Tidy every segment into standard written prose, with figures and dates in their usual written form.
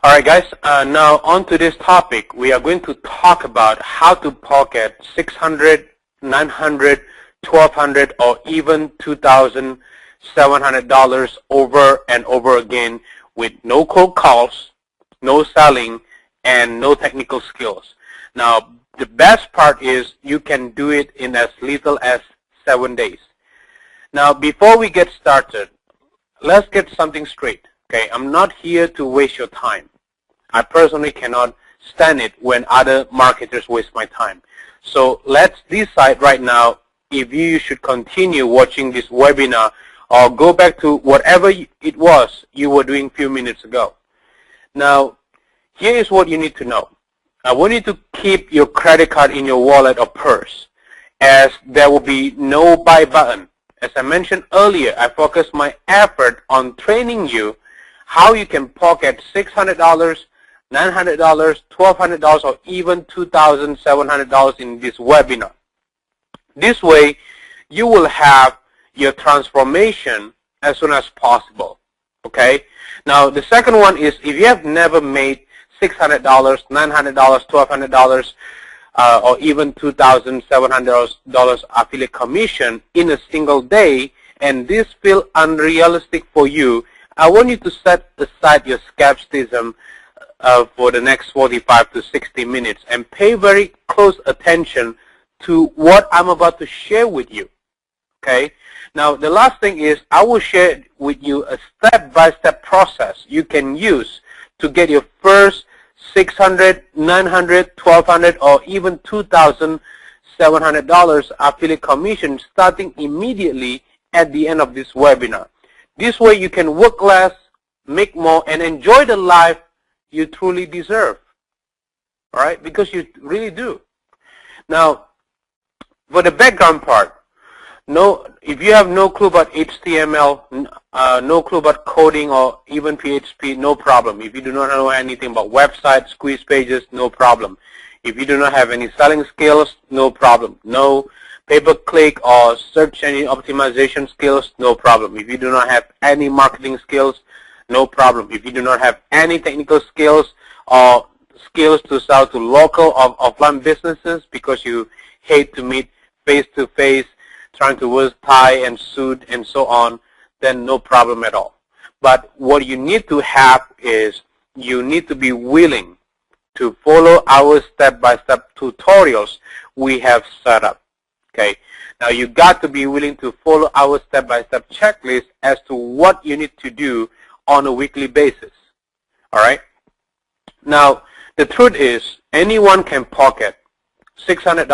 All right, guys. Now on to this topic. We are going to talk about how to pocket $600, $900, $1,200, or even $2,700 over and over again with no cold calls, no selling, and no technical skills. Now, the best part is you can do it in as little as 7 days. Now, before we get started, let's get something straight. Okay, I'm not here to waste your time. I personally cannot stand it when other marketers waste my time. So let's decide right now if you should continue watching this webinar or go back to whatever it was you were doing a few minutes ago. Now, here is what you need to know. I want you to keep your credit card in your wallet or purse, as there will be no buy button. As I mentioned earlier, I focus my effort on training you how you can pocket $600, $900, $1,200, or even $2,700 in this webinar. This way, you will have your transformation as soon as possible. Okay? Now, the second one is if you have never made $600, $900, $1,200, or even $2,700 affiliate commission in a single day, and this feels unrealistic for you, I want you to set aside your skepticism for the next 45 to 60 minutes and pay very close attention to what I'm about to share with you. Okay? Now, the last thing is I will share with you a step-by-step process you can use to get your first $600, $900, $1,200, or even $2,700 affiliate commission starting immediately at the end of this webinar. This way you can work less, make more, and enjoy the life you truly deserve. All right? Because you really do. Now, for the background part, if you have no clue about HTML, no clue about coding or even PHP, no problem. If you do not know anything about websites, squeeze pages, no problem. If you do not have any selling skills, no problem. No pay-per-click or search engine optimization skills, no problem. If you do not have any marketing skills, no problem. If you do not have any technical skills or skills to sell to local or offline businesses because you hate to meet face-to-face, trying to wear tie and suit and so on, then no problem at all. But what you need to have is you need to be willing to follow our step-by-step tutorials we have set up. Okay. Now you got to be willing to follow our step-by-step checklist as to what you need to do on a weekly basis. All right. Now the truth is anyone can pocket $600,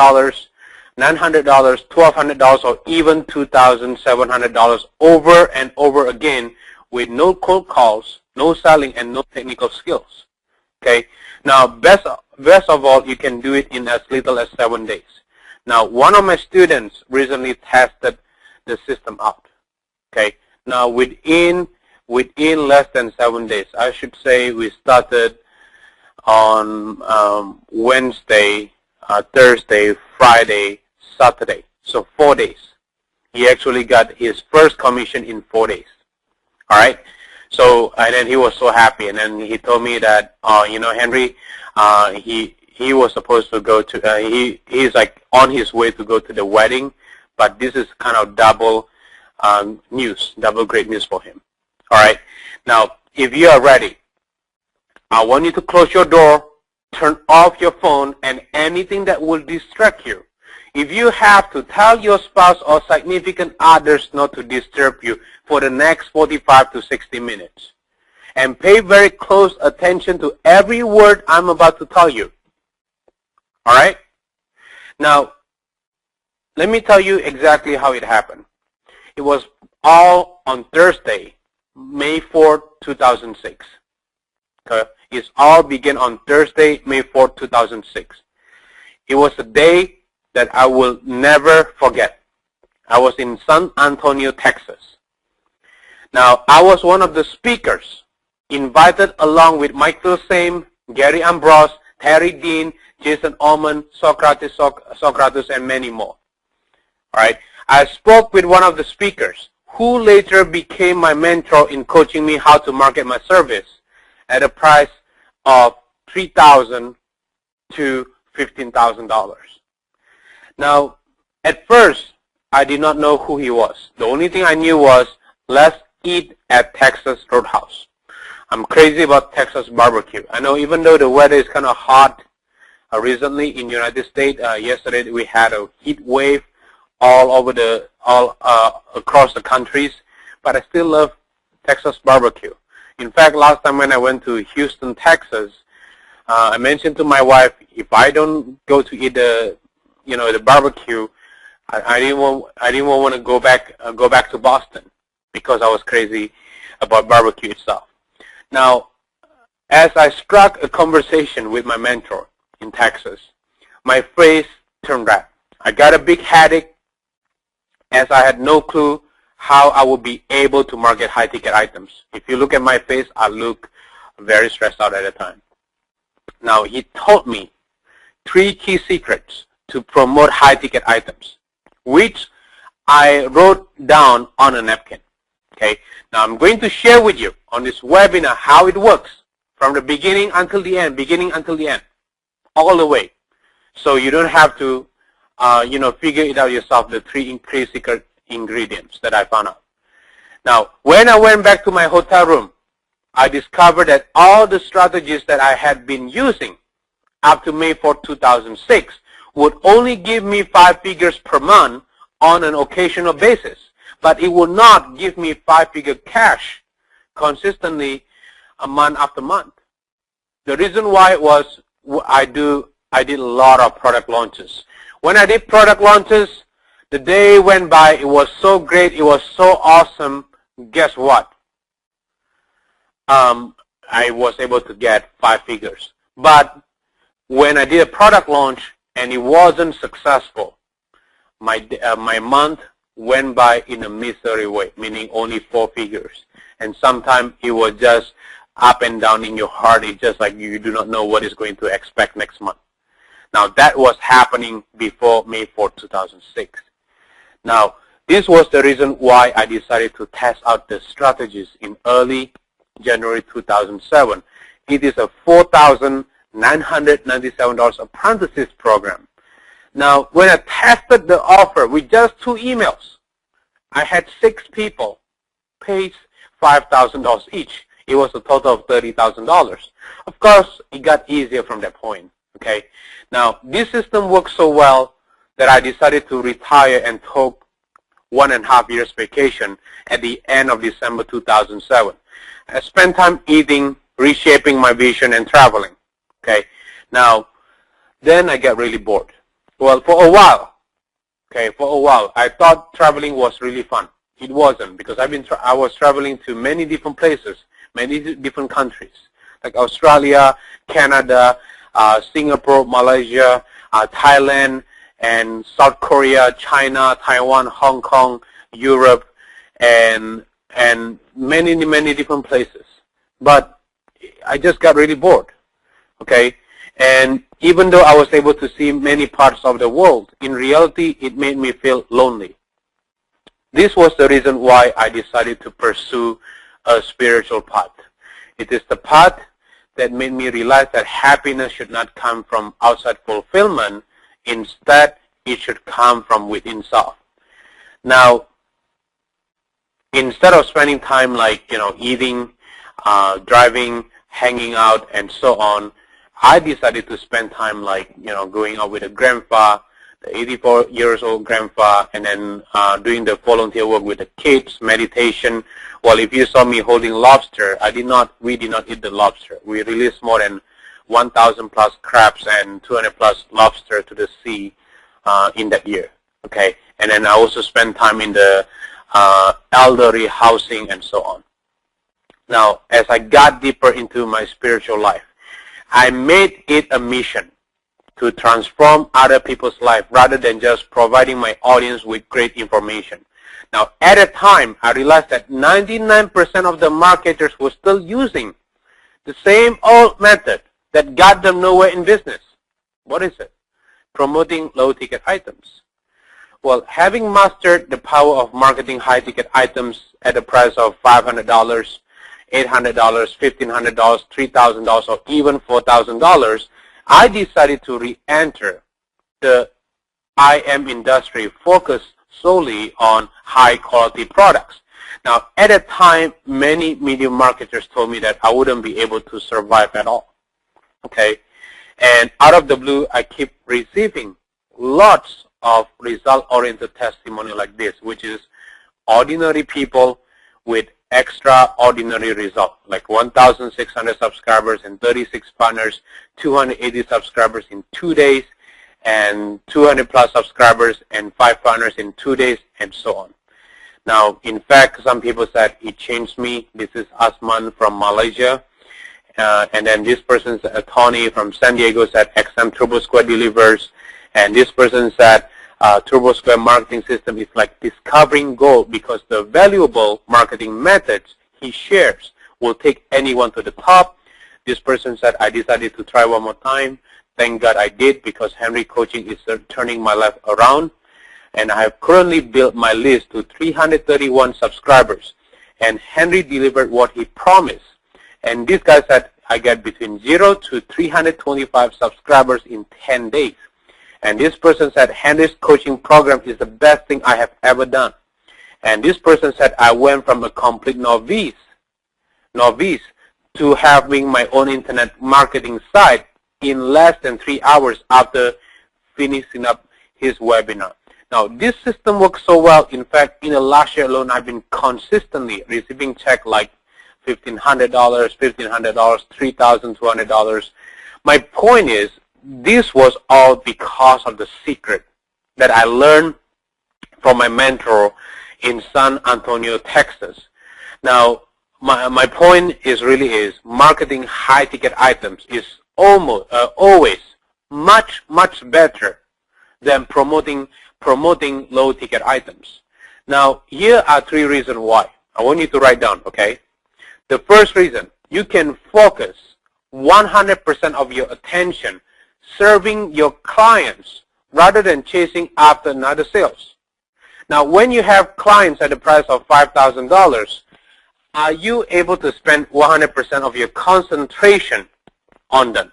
$900, $1,200, or even $2,700 over and over again with no cold calls, no selling, and no technical skills. Okay. Now, best of all, you can do it in as little as 7 days. Now, one of my students recently tested the system out. Okay. Now, within less than 7 days, I should say we started on Wednesday, Thursday, Friday, Saturday. So 4 days. He actually got his first commission in 4 days. All right. So, and then he was so happy. And then he told me that, you know, Henry, he was supposed to go to, he's like on his way to go to the wedding, but this is kind of double news, double great news for him. All right. Now, if you are ready, I want you to close your door, turn off your phone, and anything that will distract you. If you have to tell your spouse or significant others not to disturb you for the next 45 to 60 minutes, and pay very close attention to every word I'm about to tell you. All right? Now, let me tell you exactly how it happened. It was all on Thursday, May 4, 2006. Okay? It all began on Thursday, May 4, 2006. It was a day that I will never forget. I was in San Antonio, Texas. Now, I was one of the speakers invited along with Mike Filsaime, Gary Ambrose, Terry Dean, Jason Ullman, Socrates, and many more. All right. I spoke with one of the speakers who later became my mentor in coaching me how to market my service at a price of $3,000 to $15,000. Now, at first, I did not know who he was. The only thing I knew was, let's eat at Texas Roadhouse. I'm crazy about Texas barbecue. I know even though the weather is kind of hot recently in the United States, yesterday we had a heat wave all across the countries, but I still love Texas barbecue. In fact, last time when I went to Houston, Texas, I mentioned to my wife, if I don't go to eat the barbecue, I didn't want to go back to Boston because I was crazy about barbecue itself. Now, as I struck a conversation with my mentor in Texas, my face turned red. I got a big headache as I had no clue how I would be able to market high-ticket items. If you look at my face, I look very stressed out at the time. Now, he told me 3 key secrets to promote high-ticket items, which I wrote down on a napkin. Okay. Now, I'm going to share with you on this webinar how it works from the beginning until the end, all the way. So you don't have to, figure it out yourself, the 3 key secret ingredients that I found out. Now, when I went back to my hotel room, I discovered that all the strategies that I had been using up to May 4, 2006 would only give me 5 figures per month on an occasional basis, but it will not give me 5-figure cash consistently month after month. The reason why was I did a lot of product launches. When I did product launches, the day went by, it was so great, it was so awesome. Guess what? I was able to get 5 figures. But when I did a product launch and it wasn't successful, my month went by in a misery way, meaning only 4 figures. And sometimes it was just up and down in your heart. It's just like you do not know what is going to expect next month. Now, that was happening before May 4, 2006. Now, this was the reason why I decided to test out the strategies in early January 2007. It is a $4,997 apprenticeship program. Now, when I tested the offer with just 2 emails, I had 6 people pay $5,000 each. It was a total of $30,000. Of course, it got easier from that point. Okay. Now, this system worked so well that I decided to retire and took 1.5 years vacation at the end of December 2007. I spent time eating, reshaping my vision, and traveling. Okay. Now, then I got really bored. Well, for a while, I thought traveling was really fun. It wasn't, because I was traveling to many different places, many different countries, like Australia, Canada, Singapore, Malaysia, Thailand, and South Korea, China, Taiwan, Hong Kong, Europe, and many different places. But I just got really bored. Okay. And even though I was able to see many parts of the world, in reality, it made me feel lonely. This was the reason why I decided to pursue a spiritual path. It is the path that made me realize that happiness should not come from outside fulfillment. Instead, it should come from within self. Now, instead of spending time like, eating, driving, hanging out, and so on, I decided to spend time like, going out with a grandpa, the 84 years old grandpa, and then doing the volunteer work with the kids, meditation. Well, if you saw me holding lobster, we did not eat the lobster. We released more than 1,000 plus crabs and 200 plus lobster to the sea in that year. Okay, and then I also spent time in the elderly housing and so on. Now, as I got deeper into my spiritual life, I made it a mission to transform other people's life rather than just providing my audience with great information. Now, at a time, I realized that 99% of the marketers were still using the same old method that got them nowhere in business. What is it? Promoting low-ticket items. Well, having mastered the power of marketing high-ticket items at the price of $500, $800, $1,500, $3,000, or even $4,000, I decided to re-enter the IM industry focused solely on high-quality products. Now, at that time, many media marketers told me that I wouldn't be able to survive at all. Okay, and out of the blue, I keep receiving lots of result-oriented testimonial like this, which is ordinary people with extraordinary results, like 1,600 subscribers and 36 partners, 280 subscribers in 2 days, and 200 plus subscribers and 5 partners in 2 days, and so on. Now, in fact, some people said it changed me. This is Asman from Malaysia. And then this person's Tony from San Diego said XM Turbo Square delivers. And this person said Turbo Square marketing system is like discovering gold because the valuable marketing methods he shares will take anyone to the top. This person said, I decided to try one more time. Thank God I did, because Henry Coaching is turning my life around. And I have currently built my list to 331 subscribers. And Henry delivered what he promised. And this guy said, I get between 0 to 325 subscribers in 10 days. And this person said, Henry's coaching program is the best thing I have ever done. And this person said, I went from a complete novice to having my own internet marketing site in less than 3 hours after finishing up his webinar. Now, this system works so well. In fact, in the last year alone, I've been consistently receiving checks like $1,500, $1,500, $3,200. My point is, this was all because of the secret that I learned from my mentor in San Antonio, Texas. Now, my point is marketing high-ticket items is always much better than promoting low-ticket items. Now, here are 3 reasons why. I want you to write down, okay? The first reason, you can focus 100% of your attention serving your clients rather than chasing after another sales. Now, when you have clients at the price of $5,000, are you able to spend 100% of your concentration on them?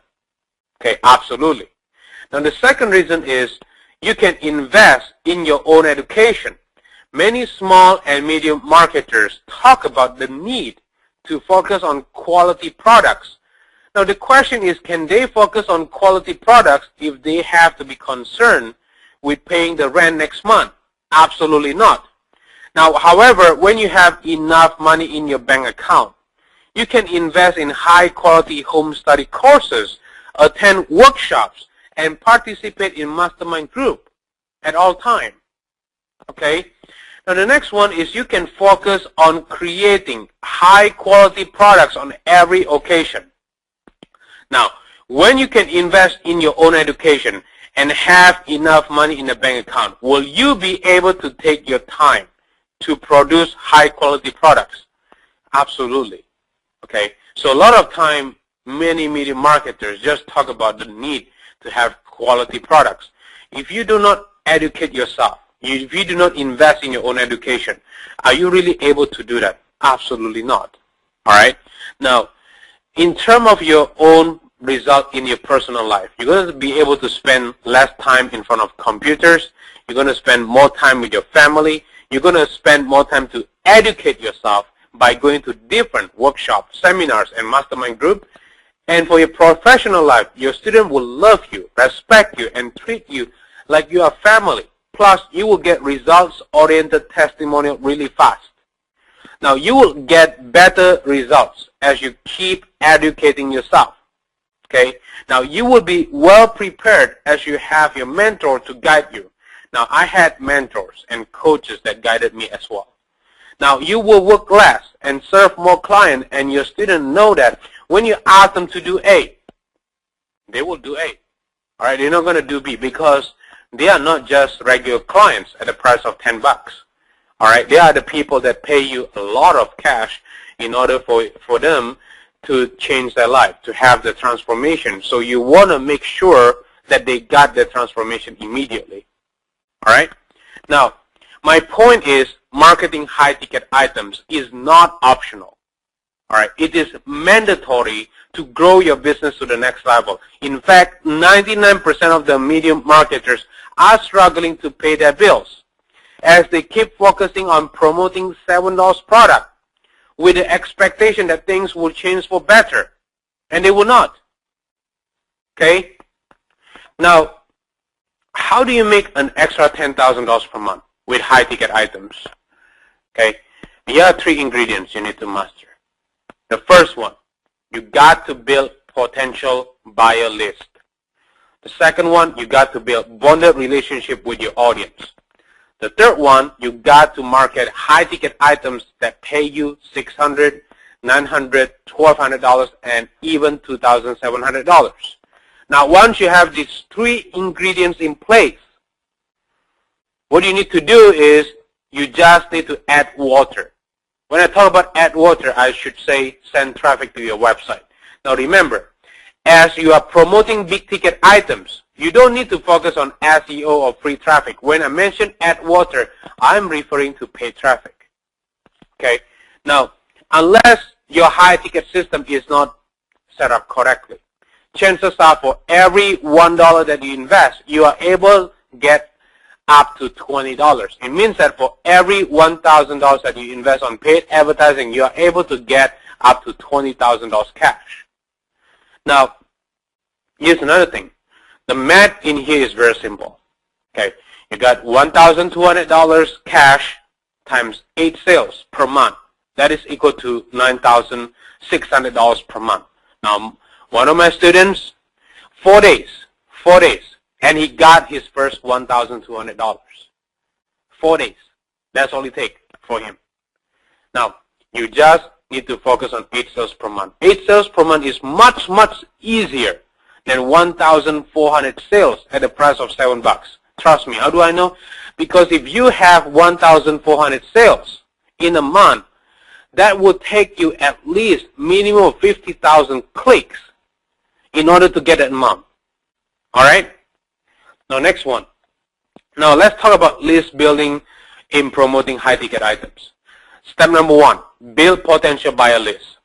Okay, absolutely. Now, the second reason is you can invest in your own education. Many small and medium marketers talk about the need to focus on quality products. Now, the question is, can they focus on quality products if they have to be concerned with paying the rent next month? Absolutely not. Now, however, when you have enough money in your bank account, you can invest in high-quality home study courses, attend workshops, and participate in mastermind group at all time. Okay? Now, the next one is you can focus on creating high-quality products on every occasion. Now, when you can invest in your own education and have enough money in the bank account, will you be able to take your time to produce high-quality products? Absolutely. Okay? So a lot of time, many media marketers just talk about the need to have quality products. If you do not educate yourself, if you do not invest in your own education, are you really able to do that? Absolutely not. All right? Now, in terms of your own result in your personal life, you're going to be able to spend less time in front of computers. You're going to spend more time with your family. You're going to spend more time to educate yourself by going to different workshops, seminars, and mastermind groups. And for your professional life, your student will love you, respect you, and treat you like you are family. Plus, you will get results-oriented testimonial really fast. Now, you will get better results as you keep educating yourself. Okay? Now, you will be well prepared as you have your mentor to guide you. Now, I had mentors and coaches that guided me as well. Now, you will work less and serve more clients, and your students know that when you ask them to do A, they will do A. All right? They're not going to do B because they are not just regular clients at the price of $10. All right? They are the people that pay you a lot of cash in order for them to change their life, to have the transformation. So you want to make sure that they got the transformation immediately. All right? Now, my point is marketing high-ticket items is not optional. All right, it is mandatory to grow your business to the next level. In fact, 99% of the medium marketers are struggling to pay their bills as they keep focusing on promoting $7 product with the expectation that things will change for better, and they will not. Okay? Now, how do you make an extra $10,000 per month with high-ticket items? Okay? Here are 3 ingredients you need to master. The first one, you got to build potential buyer list. The second one, you got to build bonded relationship with your audience. The third one, you got to market high-ticket items that pay you $600, $900, $1,200, and even $2,700. Now, once you have these 3 ingredients in place, what you need to do is you just need to add water. When I talk about add water, I should say send traffic to your website. Now remember, as you are promoting big-ticket items, you don't need to focus on SEO or free traffic. When I mention add water, I'm referring to paid traffic. Okay? Now, unless your high-ticket system is not set up correctly, chances are for every $1 that you invest, you are able to get up to $20. It means that for every $1,000 that you invest on paid advertising, you are able to get up to $20,000 cash. Now, here's another thing. The math in here is very simple. Okay, you got $1,200 cash times 8 sales per month. That is equal to $9,600 per month. Now, one of my students, 4 days, and he got his first $1,200. 4 days. That's all it takes for him. Now, you just need to focus on 8 sales per month. 8 sales per month is much, much easier than 1,400 sales at the price of $7. Trust me. How do I know? Because if you have 1,400 sales in a month, that will take you at least minimum of 50,000 clicks in order to get that month. All right? Now, next one. Now, let's talk about list building in promoting high-ticket items. Step number 1, build potential buyer list.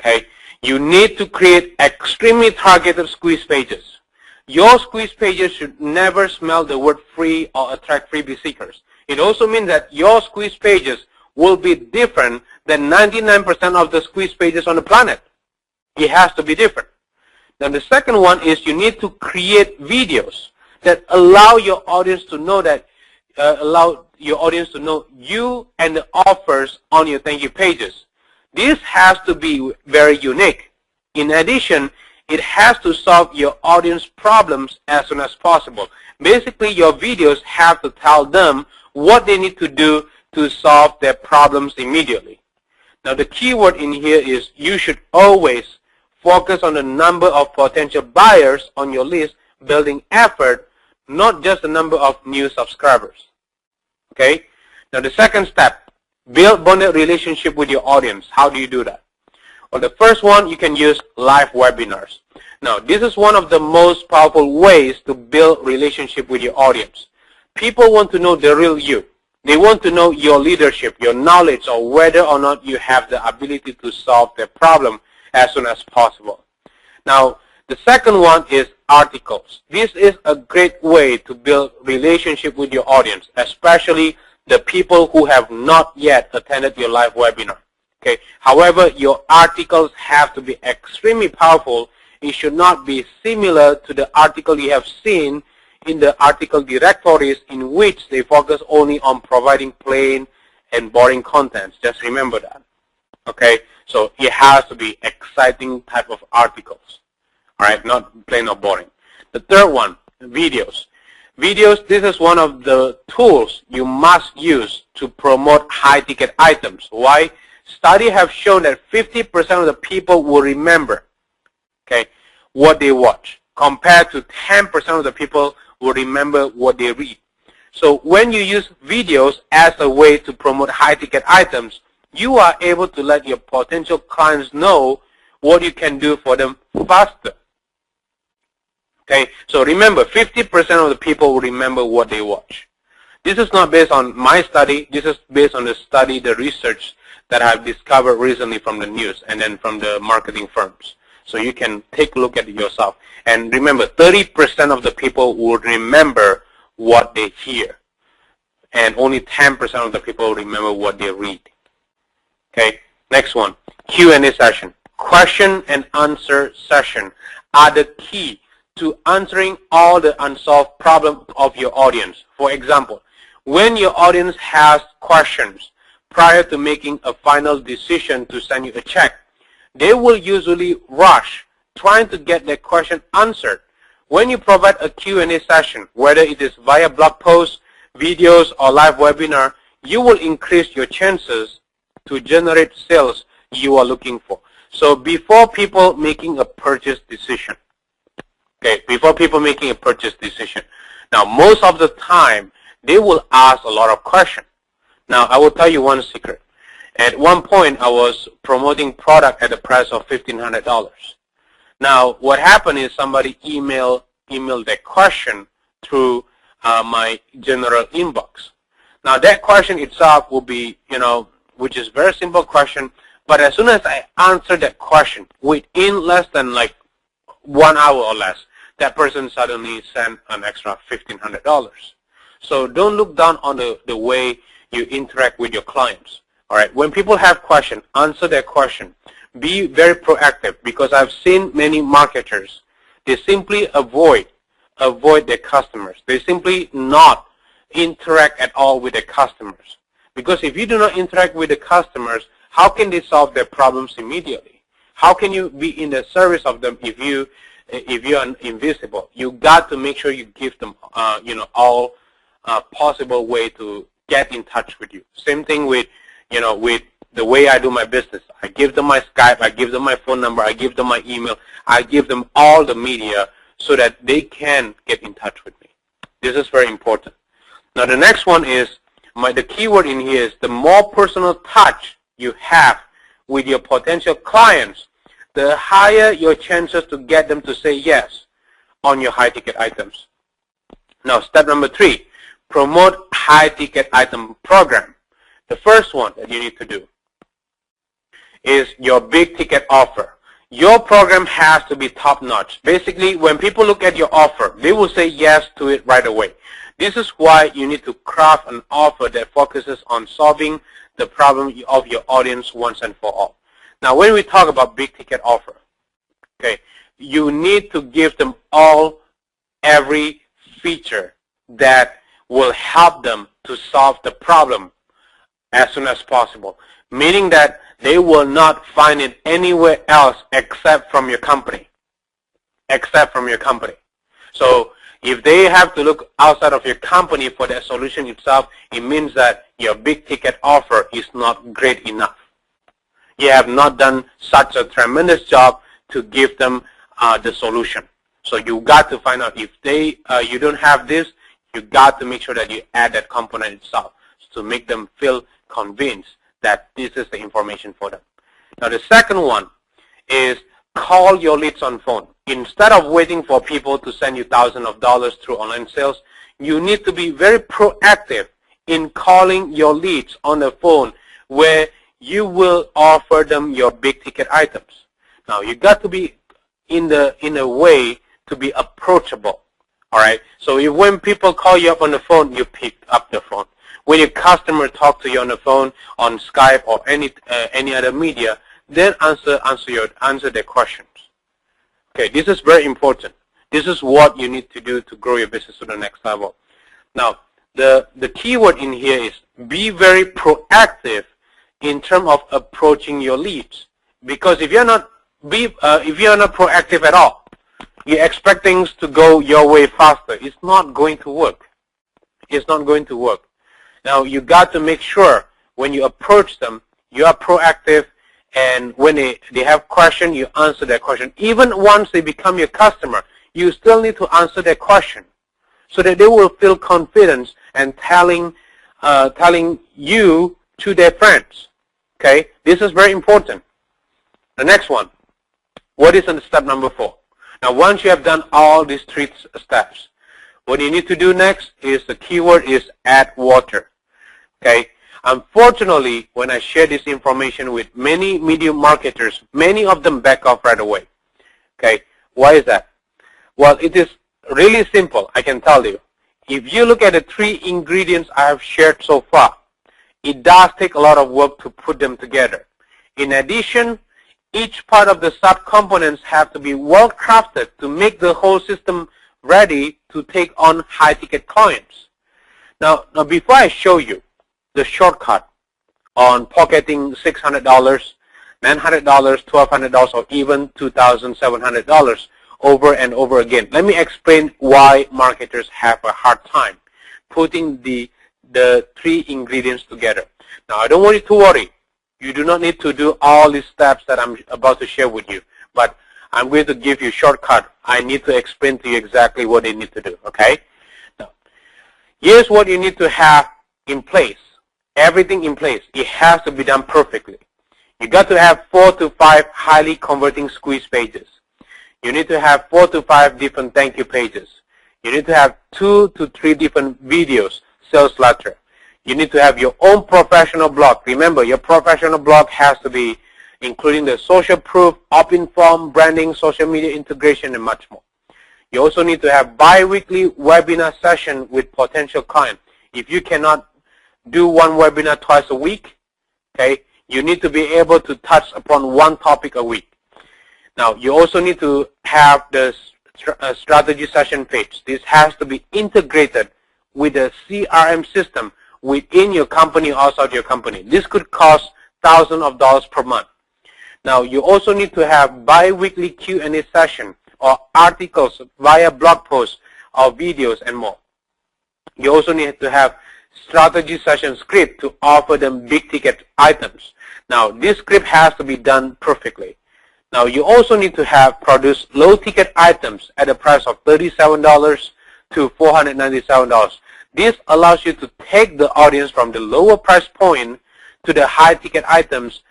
Okay? You need to create extremely targeted squeeze pages. Your squeeze pages should never smell the word free or attract freebie seekers. It also means that your squeeze pages will be different than 99% of the squeeze pages on the planet. It has to be different. Then the second one is you need to create videos that allow your audience to know that you and the offers on your thank you pages. This has to be very unique. In addition, it has to solve your audience problems as soon as possible. Basically, your videos have to tell them what they need to do to solve their problems immediately. Now, the key word in here is you should always focus on the number of potential buyers on your list, building effort, not just the number of new subscribers. Okay? Now, the second step, build bonded relationship with your audience. How do you do that? Well, the first one, you can use live webinars. Now, this is one of the most powerful ways to build relationship with your audience. People want to know the real you. They want to know your leadership, your knowledge, or whether or not you have the ability to solve their problem as soon as possible. Now, the second one is articles. This is a great way to build relationship with your audience, especially the people who have not yet attended your live webinar. Okay. However, your articles have to be extremely powerful. It should not be similar to the article you have seen in the article directories in which they focus only on providing plain and boring contents. Just remember that. Okay. So it has to be exciting type of articles. All right, not plain or boring. The third one, videos. Videos, this is one of the tools you must use to promote high-ticket items. Why? Studies have shown that 50% of the people will remember, okay, what they watch, compared to 10% of the people will remember what they read. So when you use videos as a way to promote high-ticket items, you are able to let your potential clients know what you can do for them faster. Okay, so remember, 50% of the people will remember what they watch. This is not based on my study. This is based on the study, the research that I've discovered recently from the news and then from the marketing firms. So you can take a look at it yourself. And remember, 30% of the people would remember what they hear, and only 10% of the people remember what they read. Okay, next one, Q&A session. Question and answer session are the key to answering all the unsolved problems of your audience. For example, when your audience has questions prior to making a final decision to send you a check, they will usually rush trying to get their question answered. When you provide a Q&A session, whether it is via blog posts, videos, or live webinar, you will increase your chances to generate sales you are looking for. So before people making a purchase decision, okay, before people making a purchase decision, now most of the time they will ask a lot of questions. Now I will tell you one secret. At one point I was promoting product at the price of $1,500. Now what happened is somebody emailed their question through my general inbox. Now that question itself will be, which is very simple question, but as soon as I answer that question, within less than like 1 hour or less, that person suddenly sent an extra $1,500. So don't look down on the way you interact with your clients. All right, when people have questions, answer their question. Be very proactive, because I've seen many marketers, they simply avoid their customers. They simply not interact at all with their customers. Because if you do not interact with the customers, how can they solve their problems immediately? How can you be in the service of them if you are invisible? You got to make sure you give them all possible way to get in touch with you. Same thing with with the way I do my business. I give them my Skype, I give them my phone number, I give them my email, I give them all the media so that they can get in touch with me. This is very important. Now the next one is, the keyword in here is, the more personal touch you have with your potential clients, the higher your chances to get them to say yes on your high-ticket items. Now step number 3, promote high-ticket item program. The first one that you need to do is your big ticket offer. Your program has to be top-notch. Basically, when people look at your offer, they will say yes to it right away. This is why you need to craft an offer that focuses on solving the problem of your audience once and for all. Now, when we talk about big ticket offer, okay, you need to give them every feature that will help them to solve the problem as soon as possible, meaning that they will not find it anywhere else except from your company. So if they have to look outside of your company for that solution itself, it means that your big ticket offer is not great enough. You have not done such a tremendous job to give them the solution. So you got to find out if you don't have this, you got to make sure that you add that component itself to make them feel convinced that this is the information for them. Now the second one is call your leads on phone. Instead of waiting for people to send you thousands of dollars through online sales, you need to be very proactive in calling your leads on the phone, where you will offer them your big ticket items. Now you got to be in a way to be approachable. All right. So when people call you up on the phone, you pick up the phone. When your customer talk to you on the phone, on Skype or any other media, then answer their questions. Okay, this is very important. This is what you need to do to grow your business to the next level. Now, the key word in here is be very proactive in terms of approaching your leads. Because if you're not proactive at all, you expect things to go your way faster, it's not going to work. It's not going to work. Now, you got to make sure when you approach them, you are proactive, and when they have questions, you answer their question. Even once they become your customer, you still need to answer their question so that they will feel confidence and telling you to their friends. Okay? This is very important. The next one. What is in step number 4? Now, once you have done all these 3 steps, what you need to do next is, the keyword is add water. Okay, Unfortunately, when I share this information with many medium marketers, many of them back off right away. Okay, why is that? Well, it is really simple, I can tell you. If you look at the 3 ingredients I have shared so far, it does take a lot of work to put them together. In addition, each part of the sub-components have to be well crafted to make the whole system ready to take on high-ticket clients. Now, before I show you the shortcut on pocketing $600, $900, $1,200, or even $2,700 over and over again, let me explain why marketers have a hard time putting the 3 ingredients together. Now, I don't want you to worry. You do not need to do all these steps that I'm about to share with you, but I'm going to give you a shortcut. I need to explain to you exactly what you need to do, okay? Now, here's what you need to have in place. Everything in place. It has to be done perfectly. You got to have 4 to 5 highly converting squeeze pages. You need to have 4 to 5 different thank you pages. You need to have 2 to 3 different videos, sales letter. You need to have your own professional blog. Remember, your professional blog has to be including the social proof, opt-in form, branding, social media integration, and much more. You also need to have bi-weekly webinar session with potential clients. If you cannot do one webinar twice a week, okay, you need to be able to touch upon one topic a week. Now, you also need to have the strategy session page. This has to be integrated with a CRM system within your company or outside your company. This could cost thousands of dollars per month. Now, you also need to have bi-weekly Q&A session or articles via blog posts or videos and more. You also need to have strategy session script to offer them big ticket items. Now, this script has to be done perfectly. Now, you also need to have produced low ticket items at a price of $37 to $497. This allows you to take the audience from the lower price point to the high ticket items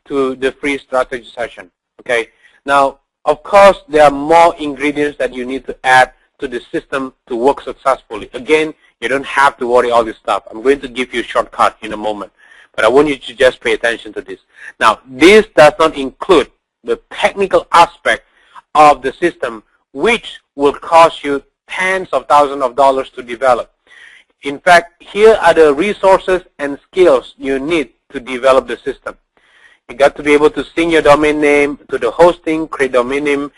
to the free strategy session. Okay. Now, of course, there are more ingredients that you need to add to the system to work successfully. Again, you don't have to worry all this stuff. I'm going to give you a shortcut in a moment, but I want you to just pay attention to this. Now, this does not include the technical aspect of the system, which will cost you tens of thousands of dollars to develop. In fact, here are the resources and skills you need to develop the system. You got to be able to sync your domain name to the hosting, create domain name,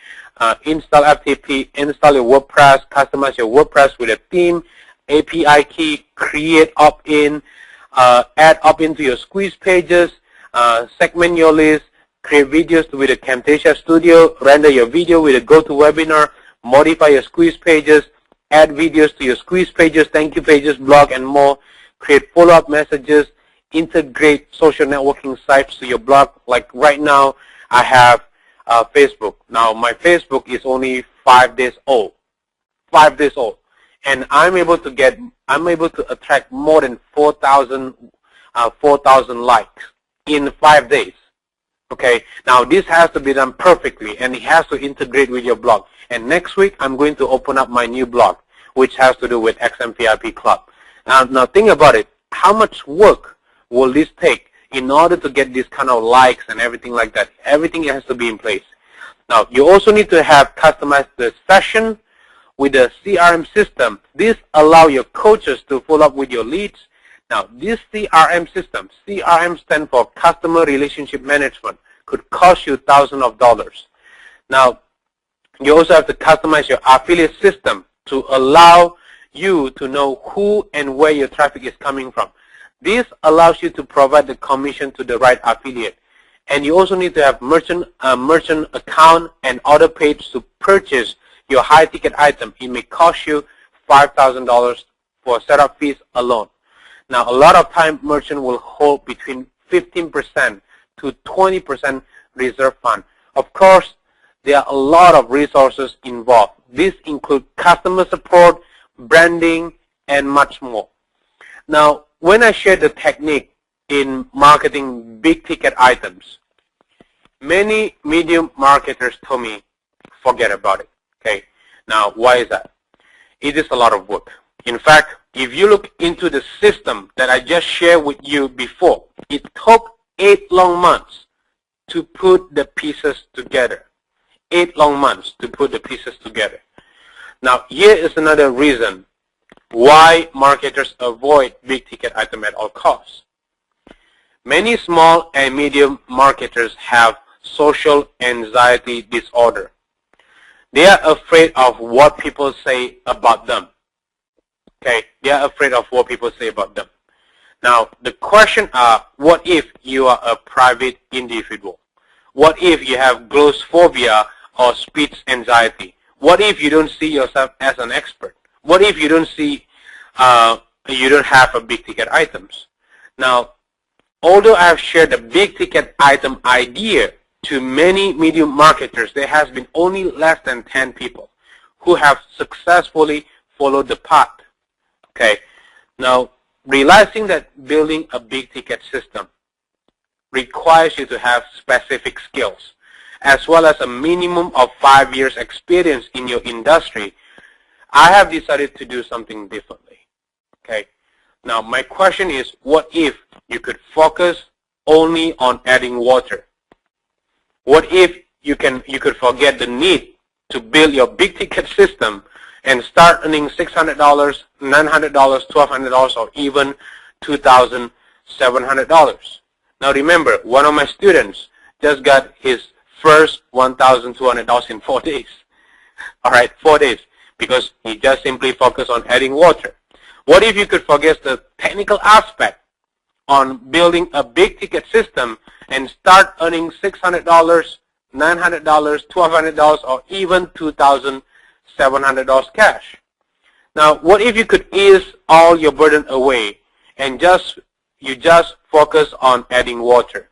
install FTP, install your WordPress, customize your WordPress with a theme, API key, create opt-in, add opt-in to your squeeze pages, segment your list, create videos with a Camtasia Studio, render your video with a GoToWebinar, modify your squeeze pages, add videos to your squeeze pages, thank you pages, blog, and more, create follow-up messages, integrate social networking sites to your blog. Like right now, I have Facebook. Now, my Facebook is only 5 days old. 5 days old. And I'm able to attract more than 4,000 likes in 5 days. Okay, now this has to be done perfectly, and it has to integrate with your blog. And next week, I'm going to open up my new blog, which has to do with XMVIP Club. Now think about it. How much work will this take in order to get this kind of likes and everything like that? Everything has to be in place. Now, you also need to have customized the session with a CRM system. This allows your coaches to follow up with your leads. Now, this CRM system, CRM stands for Customer Relationship Management, could cost you thousands of dollars. Now, you also have to customize your affiliate system to allow you to know who and where your traffic is coming from. This allows you to provide the commission to the right affiliate. And you also need to have merchant account and order page to purchase your high ticket item. It may cost you $5,000 for setup fees alone. Now, a lot of time merchant will hold between 15% to 20% reserve fund. Of course, there are a lot of resources involved. This includes customer support, branding, and much more. Now, when I share the technique in marketing big ticket items, many medium marketers told me, forget about it. Okay. Now, why is that? It is a lot of work. In fact, if you look into the system that I just shared with you before, it took 8 long months to put the pieces together. 8 long months to put the pieces together. Now, here is another reason why marketers avoid big ticket items at all costs. Many small and medium marketers have social anxiety disorder. They are afraid of what people say about them. Okay, they are afraid of what people say about them. Now, the question is, what if you are a private individual? What if you have glossophobia or speech anxiety? What if you don't see yourself as an expert? What if you don't see, you don't have a big ticket items? Now, although I have shared the big ticket item idea to many medium marketers, there has been only less than 10 people who have successfully followed the path. Okay, now realizing that building a big ticket system requires you to have specific skills as well as a minimum of 5 years experience in your industry, I have decided to do something differently. Okay, now my question is, what if you could focus only on adding water? What if you could forget the need to build your big ticket system and start earning $600, $900, $1,200, or even $2,700? Now remember, one of my students just got his first $1,200 in 4 days. All right, 4 days, because he just simply focused on adding water. What if you could forget the technical aspect on building a big ticket system and start earning $600, $900, $1,200, or even $2,700 cash? Now, what if you could ease all your burden away and you just focus on adding water?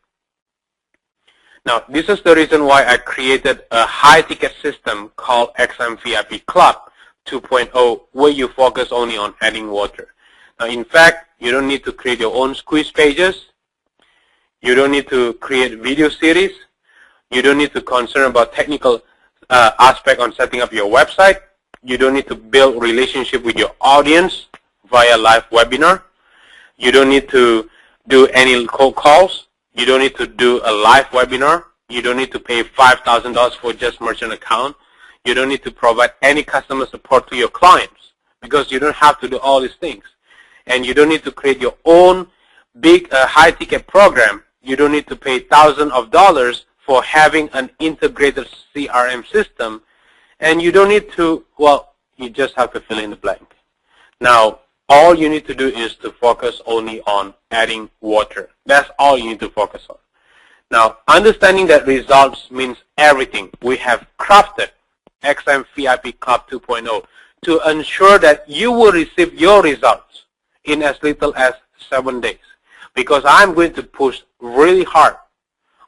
Now, this is the reason why I created a high-ticket system called XMVIP Club 2.0, where you focus only on adding water. Now, in fact, you don't need to create your own squeeze pages. You don't need to create video series. You don't need to concern about technical aspect on setting up your website. You don't need to build relationship with your audience via live webinar. You don't need to do any cold calls. You don't need to do a live webinar. You don't need to pay $5,000 for just merchant account. You don't need to provide any customer support to your clients, because you don't have to do all these things. And you don't need to create your own big high-ticket program. You don't need to pay thousands of dollars for having an integrated CRM system. And you don't need to, well, you just have to fill in the blank. Now, all you need to do is to focus only on adding water. That's all you need to focus on. Now, understanding that results means everything. We have crafted XMVIP Club 2.0 to ensure that you will receive your results in as little as 7 days. Because I'm going to push really hard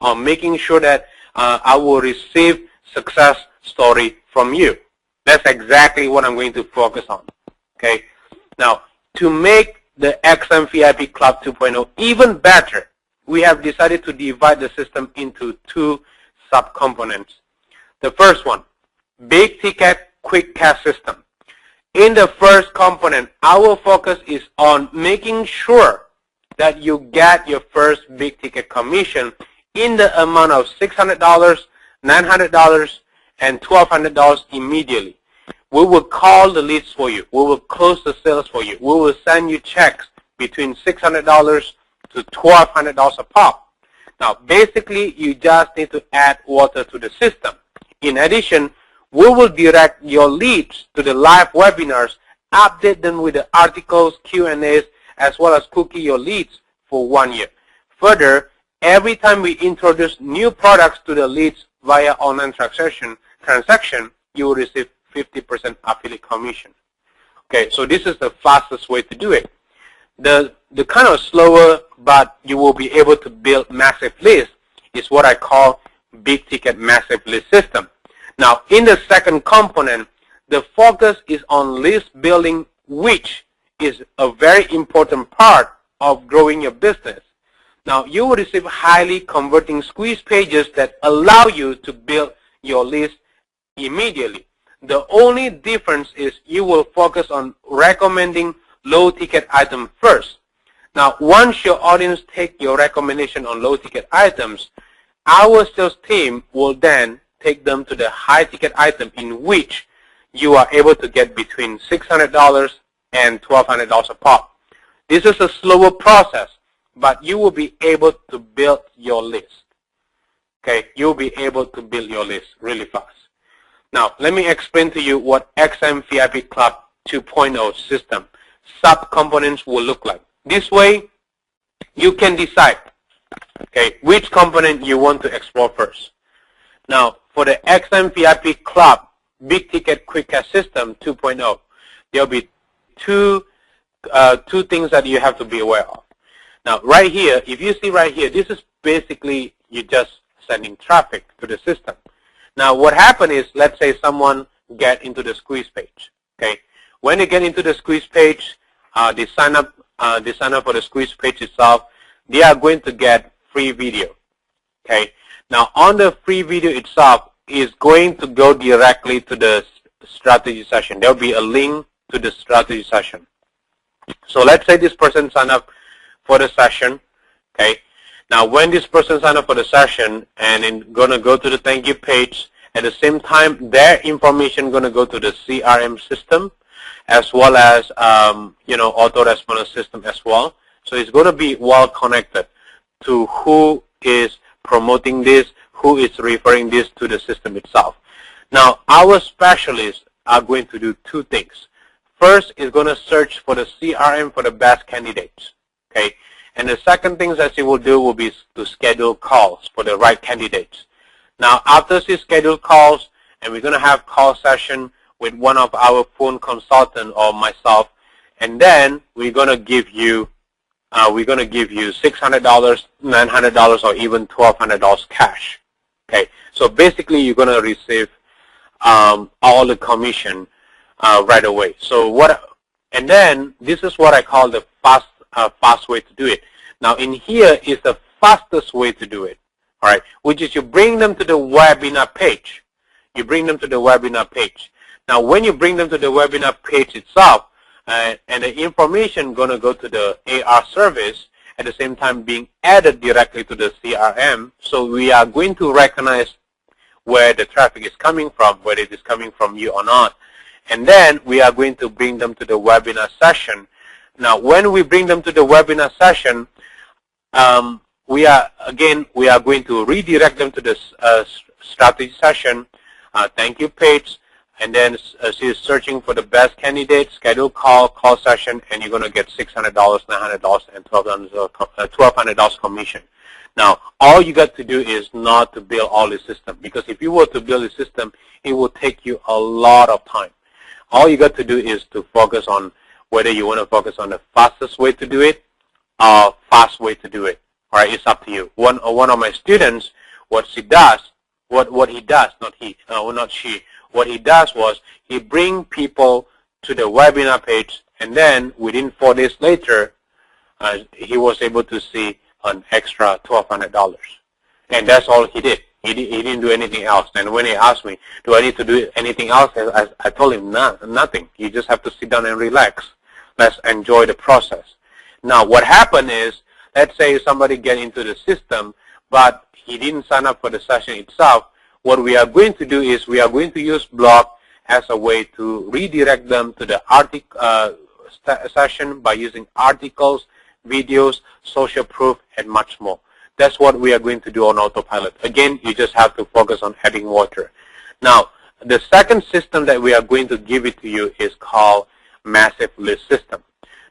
on making sure that I will receive success story from you. That's exactly what I'm going to focus on. Okay. Now, to make the XMVIP Club 2.0 even better, we have decided to divide the system into 2 subcomponents. The first one, big ticket quick cash system. In the first component, our focus is on making sure that you get your first big ticket commission in the amount of $600, $900, and $1,200 immediately. We will call the leads for you. We will close the sales for you. We will send you checks between $600 to $1,200 a pop. Now, basically, you just need to add water to the system. In addition, we will direct your leads to the live webinars, update them with the articles, Q&As, as well as cookie your leads for 1 year. Further, every time we introduce new products to the leads via online transaction, you will receive 50% affiliate commission. Okay, so this is the fastest way to do it. The kind of slower, but you will be able to build massive lists is what I call big ticket massive list system. Now, in the second component, the focus is on list building, which is a very important part of growing your business. Now, you will receive highly converting squeeze pages that allow you to build your list immediately. The only difference is you will focus on recommending low-ticket item first. Now, once your audience take your recommendation on low-ticket items, our sales team will then take them to the high-ticket item in which you are able to get between $600 and $1,200 a pop. This is a slower process, but you will be able to build your list. Okay, you'll be able to build your list really fast. Now, let me explain to you what XM VIP Club 2.0 system sub-components will look like. This way, you can decide, okay, which component you want to explore first. Now, for the XM VIP Club Big Ticket Quick Cash System 2.0, there'll be two things that you have to be aware of. Now, right here, if you see right here, this is basically you just sending traffic to the system. Now, what happened is, let's say someone get into the squeeze page. Okay, when they get into the squeeze page, they sign up for the squeeze page itself. They are going to get free video. Okay, now on the free video itself is going to go directly to the strategy session. There will be a link to the strategy session. So let's say this person signed up for the session. Okay, now when this person signed up for the session and then gonna go to the thank you page, at the same time their information gonna go to the CRM system as well as autoresponder system as well. So it's going to be well connected to who is promoting this, who is referring this to the system itself. Now, our specialists are going to do two things. First is going to search for the CRM for the best candidates. Okay, and the second thing that she will do will be to schedule calls for the right candidates. Now, after she schedule calls, and we're going to have call session with one of our phone consultant or myself, and then we're going to give you $600, $900, or even $1,200 cash. Okay, so basically you're going to receive all the commission right away. So and then this is what I call the fast way to do it. Now in here is the fastest way to do it. All right, which is you bring them to the webinar page. You bring them to the webinar page. Now, when you bring them to the webinar page itself, and the information going to go to the AR service, at the same time being added directly to the CRM, so we are going to recognize where the traffic is coming from, whether it is coming from you or not. And then we are going to bring them to the webinar session. Now, when we bring them to the webinar session, we are going to redirect them to the strategy session, thank you page, and then she is searching for the best candidate, schedule call session, and you're going to get $600, $900, and $1,200 commission. Now, all you got to do is not to build all the system, because if you were to build a system, it will take you a lot of time. All you got to do is to focus on whether you want to focus on the fastest way to do it or fast way to do it. All right, it's up to you. One of my students, what he does, what he does was he bring people to the webinar page, and then within 4 days later, he was able to see an extra $1,200. And that's all he did. He didn't do anything else. And when he asked me, do I need to do anything else? I told him nothing. You just have to sit down and relax. Let's enjoy the process. Now, what happened is, let's say somebody get into the system, but he didn't sign up for the session itself. What we are going to do is we are going to use blog as a way to redirect them to the session by using articles, videos, social proof, and much more. That's what we are going to do on autopilot. Again, you just have to focus on adding water. Now, the second system that we are going to give it to you is called Massive List System.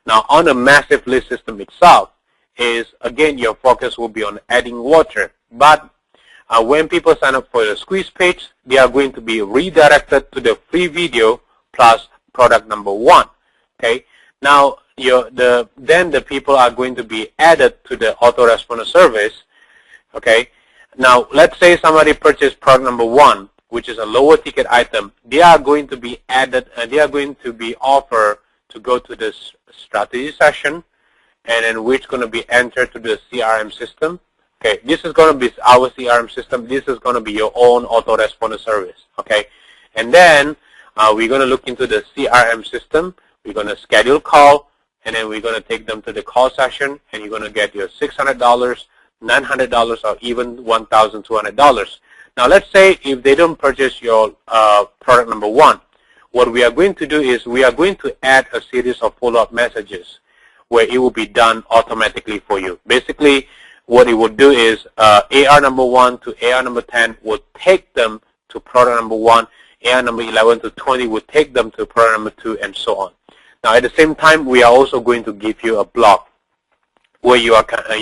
Now, on the Massive List System itself is, again, your focus will be on adding water. But when people sign up for the squeeze page, they are going to be redirected to the free video plus product number 1. Okay. Now, then the people are going to be added to the autoresponder service. Okay. Now, let's say somebody purchased product number 1, which is a lower ticket item. They are going to be added, and they are going to be offered to go to this strategy session, and then which is going to be entered to the CRM system. Okay, this is going to be our CRM system. This is going to be your own autoresponder service. Okay, and then we're going to look into the CRM system. We're going to schedule call, and then we're going to take them to the call session, and you're going to get your $600, $900, or even $1,200. Now, let's say if they don't purchase your product number 1, what we are going to do is we are going to add a series of follow-up messages where it will be done automatically for you. Basically, what it will do is AR number 1 to AR number 10 will take them to product number 1, AR number 11 to 20 will take them to product number 2, and so on. Now, at the same time, we are also going to give you a blog where you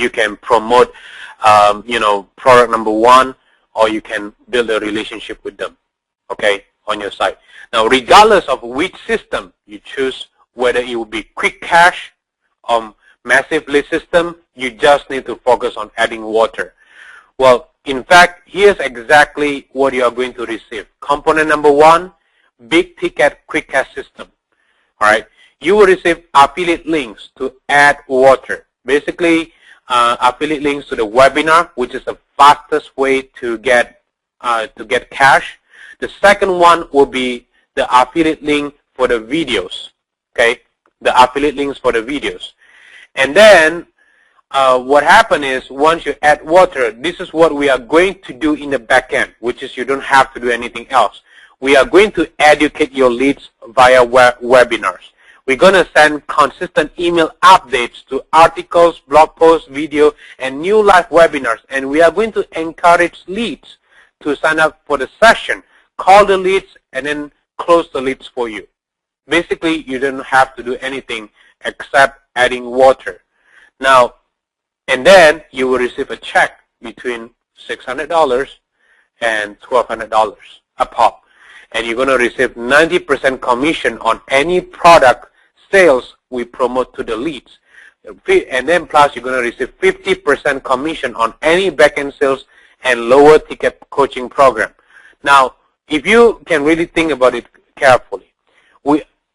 can promote, product number 1, or you can build a relationship with them, okay, on your site. Now, regardless of which system you choose, whether it will be quick cash or massive list system, you just need to focus on adding water. Well, in fact, here's exactly what you are going to receive. Component number 1, big ticket quick cash system. All right, you will receive affiliate links to add water. Basically, affiliate links to the webinar, which is the fastest way to get cash. The second one will be the affiliate link for the videos. Okay, the affiliate links for the videos. And then what happens is once you add water, this is what we are going to do in the back end, which is you don't have to do anything else. We are going to educate your leads via webinars. We're going to send consistent email updates to articles, blog posts, video, and new live webinars. And we are going to encourage leads to sign up for the session, call the leads, and then close the leads for you. Basically, you don't have to do anything except adding water. Now, and then you will receive a check between $600 and $1,200 a pop. And you're going to receive 90% commission on any product sales we promote to the leads. And then plus you're going to receive 50% commission on any back-end sales and lower ticket coaching program. Now, if you can really think about it carefully,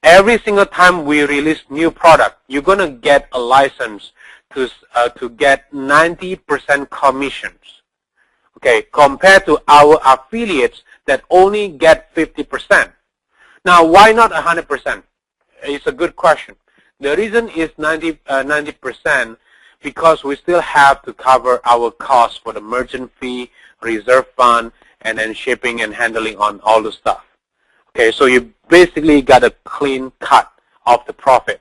every single time we release new product, you're going to get a license to get 90% commissions, okay, compared to our affiliates that only get 50%. Now, why not 100%? It's a good question. The reason is 90% because we still have to cover our costs for the merchant fee, reserve fund, and then shipping and handling on all the stuff. Okay, so you basically got a clean cut of the profit.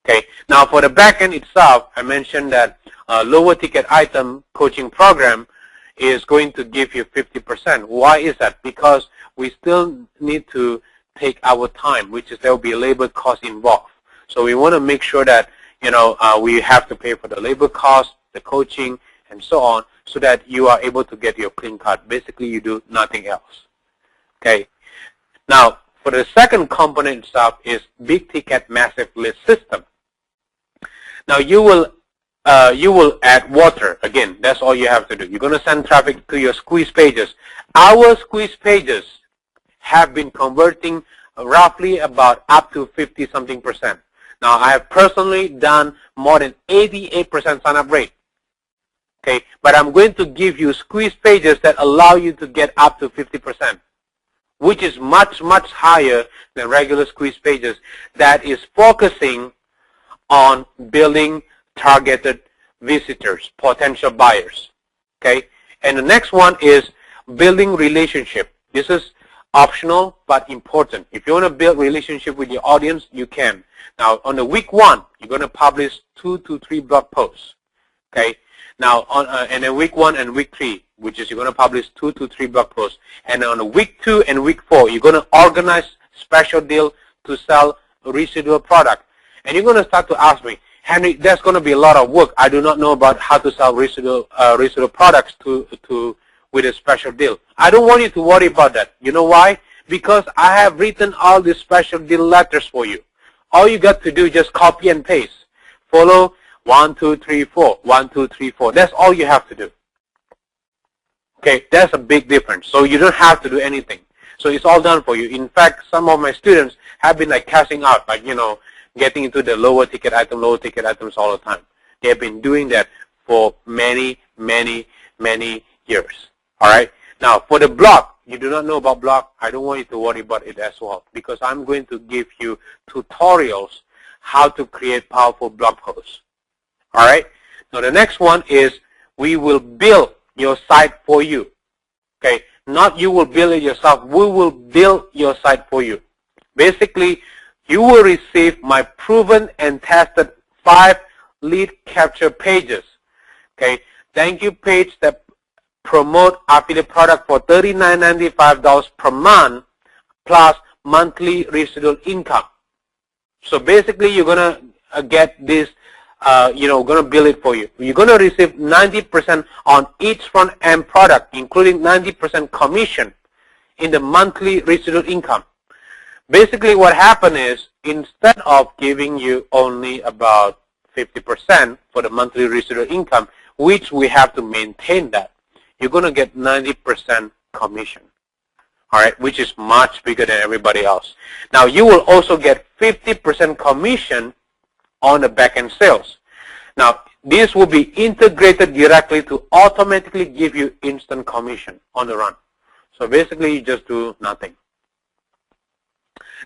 Okay, now for the back end itself, I mentioned that lower ticket item coaching program is going to give you 50%. Why is that? Because we still need to take our time, which is there will be a labor cost involved. So we want to make sure that we have to pay for the labor cost, the coaching, and so on, so that you are able to get your clean cut. Basically, you do nothing else. Okay. Now, for the second component itself is big ticket massive list system. Now you will add water. Again, that's all you have to do. You're going to send traffic to your squeeze pages. Our squeeze pages have been converting roughly about up to 50-something%. Now, I have personally done more than 88% sign-up rate. Okay, but I'm going to give you squeeze pages that allow you to get up to 50%, which is much, much higher than regular squeeze pages that is focusing on building targeted visitors, potential buyers. Okay, and the next one is building relationship. This is optional but important. If you want to build relationship with your audience, you can. Now, on the week 1, you're going to publish 2 to 3 blog posts. Okay. Now, and then week 1 and week 3, which is you're going to publish 2 to 3 blog posts. And on the week 2 and week 4, you're going to organize special deal to sell residual product. And you're going to start to ask me, Henry, there's going to be a lot of work. I do not know about how to sell residual products with a special deal. I don't want you to worry about that. You know why? Because I have written all these special deal letters for you. All you got to do is just copy and paste. Follow 1, 2, 3, 4. 1, 2, 3, 4. That's all you have to do. Okay, that's a big difference. So you don't have to do anything. So it's all done for you. In fact, some of my students have been like cashing out, like, getting into the lower ticket items all the time. They have been doing that for many, many, many years. All right. Now, for the blog, you do not know about blog, I don't want you to worry about it as well, because I'm going to give you tutorials how to create powerful blog posts. All right. Now the next one is we will build your site for you. Okay. Not you will build it yourself. We will build your site for you. Basically, you will receive my proven and tested 5 lead capture pages. Okay. Thank you page that promote affiliate product for $39.95 per month plus monthly residual income. So basically, you're gonna get this. Going to build it for you. You're going to receive 90% on each front-end product, including 90% commission in the monthly residual income. Basically, what happened is, instead of giving you only about 50% for the monthly residual income, which we have to maintain that, you're going to get 90% commission. All right, which is much bigger than everybody else. Now, you will also get 50% commission on the back-end sales. Now, this will be integrated directly to automatically give you instant commission on the run. So basically, you just do nothing.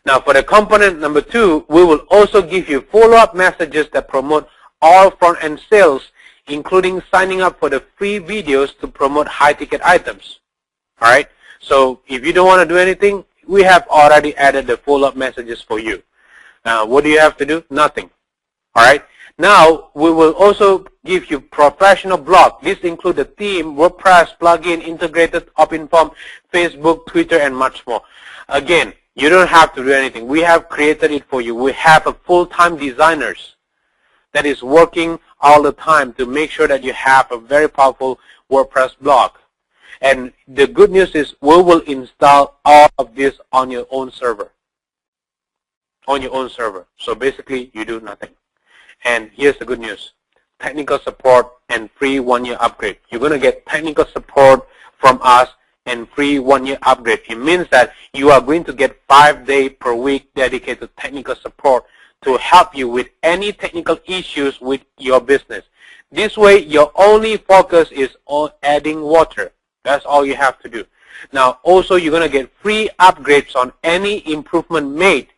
Now, for the component number 2, we will also give you follow-up messages that promote all front-end sales, including signing up for the free videos to promote high-ticket items. All right? So if you don't want to do anything, we have already added the follow-up messages for you. What do you have to do? Nothing. All right. Now, we will also give you professional blog. This includes the theme, WordPress, plugin, integrated OpenForm, Facebook, Twitter, and much more. Again, you don't have to do anything. We have created it for you. We have a full-time designers that is working all the time to make sure that you have a very powerful WordPress blog. And the good news is we will install all of this on your own server. So basically, you do nothing. And here's the good news. Technical support and free 1-year upgrade. You're going to get technical support from us and free 1-year upgrade. It means that you are going to get 5 days per week dedicated technical support to help you with any technical issues with your business. This way, your only focus is on adding water. That's all you have to do. Now, also, you're going to get free upgrades on any improvement made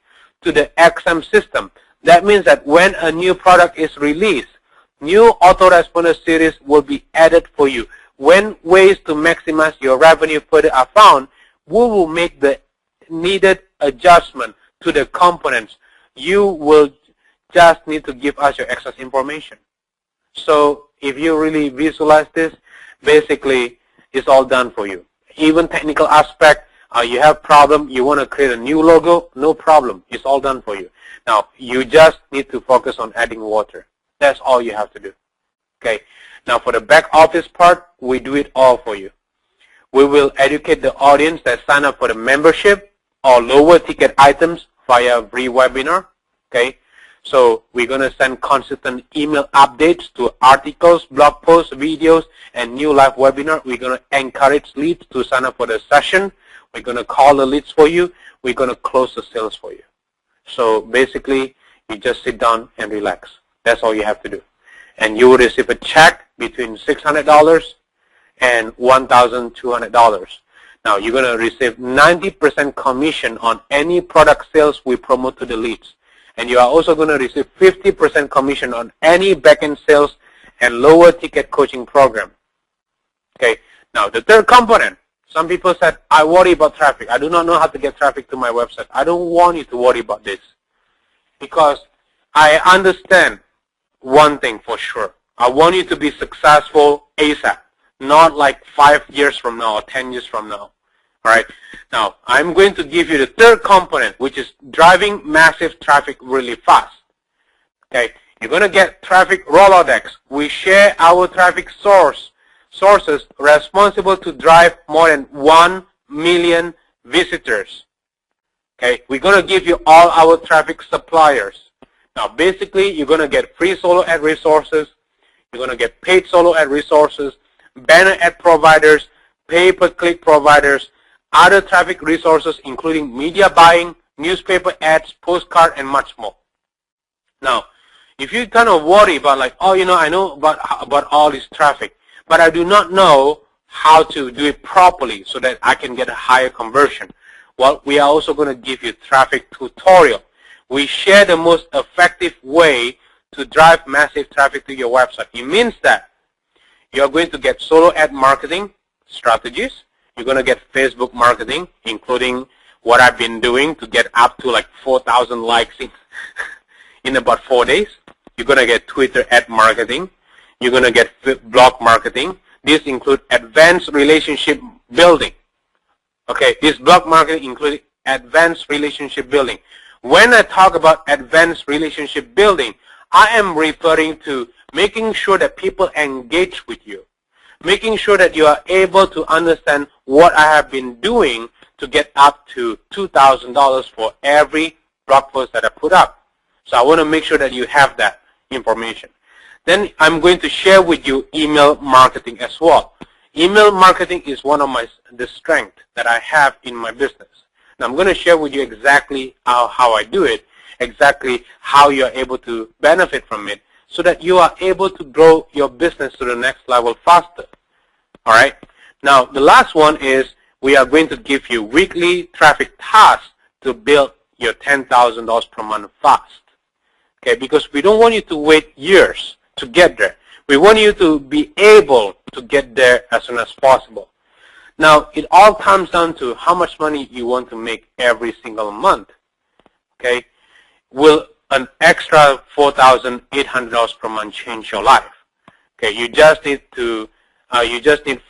to the XM system. That means that when a new product is released, new autoresponder series will be added for you. When ways to maximize your revenue further are found, we will make the needed adjustment to the components. You will just need to give us your access information. So if you really visualize this, basically it's all done for you. Even technical aspect, you have problem, you want to create a new logo, no problem. It's all done for you. Now, you just need to focus on adding water. That's all you have to do. Okay. Now, for the back office part, we do it all for you. We will educate the audience that sign up for the membership or lower ticket items via free webinar. Okay. So we're going to send consistent email updates to articles, blog posts, videos, and new live webinar. We're going to encourage leads to sign up for the session. We're going to call the leads for you. We're going to close the sales for you. So basically, you just sit down and relax. That's all you have to do. And you will receive a check between $600 and $1,200. Now, you're going to receive 90% commission on any product sales we promote to the leads. And you are also going to receive 50% commission on any back-end sales and lower ticket coaching program. Okay. Now, the third component. Some people said, I worry about traffic. I do not know how to get traffic to my website. I don't want you to worry about this, because I understand one thing for sure. I want you to be successful ASAP, not like 5 years from now or 10 years from now. All right. Now, I'm going to give you the third component, which is driving massive traffic really fast. Okay. You're going to get traffic Rolodex. We share our traffic sources responsible to drive more than 1 million visitors. Okay. We're going to give you all our traffic suppliers. Now, basically, you're going to get free solo ad resources. You're going to get paid solo ad resources, banner ad providers, pay-per-click providers, other traffic resources, including media buying, newspaper ads, postcard, and much more. Now, if you kind of worry about like, oh, you know, I know about all this traffic, but I do not know how to do it properly so that I can get a higher conversion. Well, we are also going to give you traffic tutorial. We share the most effective way to drive massive traffic to your website. It means that you're going to get solo ad marketing strategies. You're going to get Facebook marketing, including what I've been doing to get up to like 4,000 likes in about 4 days. You're going to get Twitter ad marketing. You're going to get blog marketing. These include advanced relationship building. Okay, this blog marketing includes advanced relationship building. When I talk about advanced relationship building, I am referring to making sure that people engage with you, making sure that you are able to understand what I have been doing to get up to $2,000 for every blog post that I put up. So I want to make sure that you have that information. Then I'm going to share with you email marketing as well. Email marketing is one of the strengths that I have in my business. Now I'm going to share with you exactly how I do it, exactly how you are able to benefit from it, so that you are able to grow your business to the next level faster. All right. Now the last one is we are going to give you weekly traffic tasks to build your $10,000 per month fast. Okay, because we don't want you to wait years to get there. We want you to be able to get there as soon as possible. Now, it all comes down to how much money you want to make every single month. Okay, will an extra $4,800 per month change your life? Okay, you just need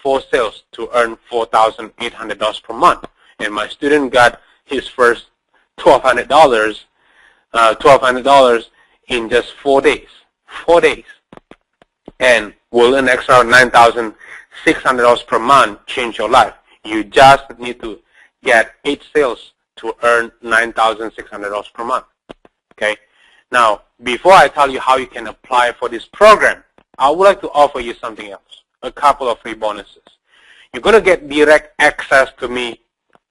4 sales to earn $4,800 per month. And my student got his first $1,200 in just 4 days. 4 days. And will an extra $9,600 per month change your life? You just need to get 8 sales to earn $9,600 per month. Okay. Now, before I tell you how you can apply for this program, I would like to offer you something else, a couple of free bonuses. You're going to get direct access to me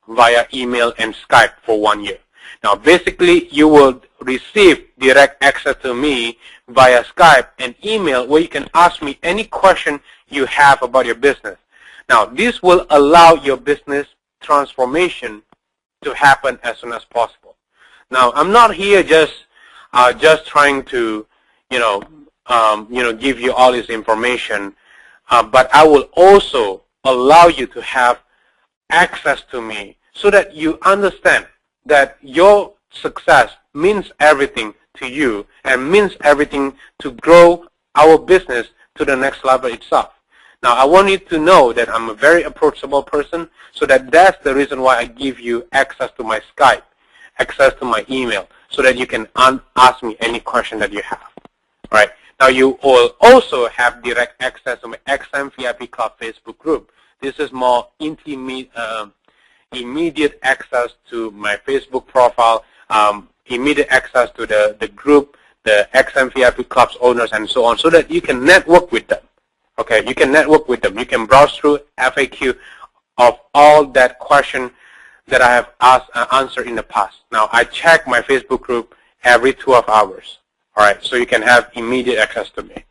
via email and Skype for 1 year. Now, basically, you will receive direct access to me via Skype and email where you can ask me any question you have about your business. Now, this will allow your business transformation to happen as soon as possible. Now, I'm not here just trying to, give you all this information, but I will also allow you to have access to me so that you understand that your success means everything to you and means everything to grow our business to the next level itself. Now, I want you to know that I'm a very approachable person, so that's the reason why I give you access to my Skype, access to my email, so that you can ask me any question that you have. All right. Now, you will also have direct access to my XM VIP Club Facebook group. This is more immediate access to my Facebook profile, immediate access to the group, the XM VIP Club's owners, and so on, so that you can network with them. Okay, you can network with them. You can browse through FAQ of all that question that I have answered in the past. Now, I check my Facebook group every 12 hours. All right, so you can have immediate access to me.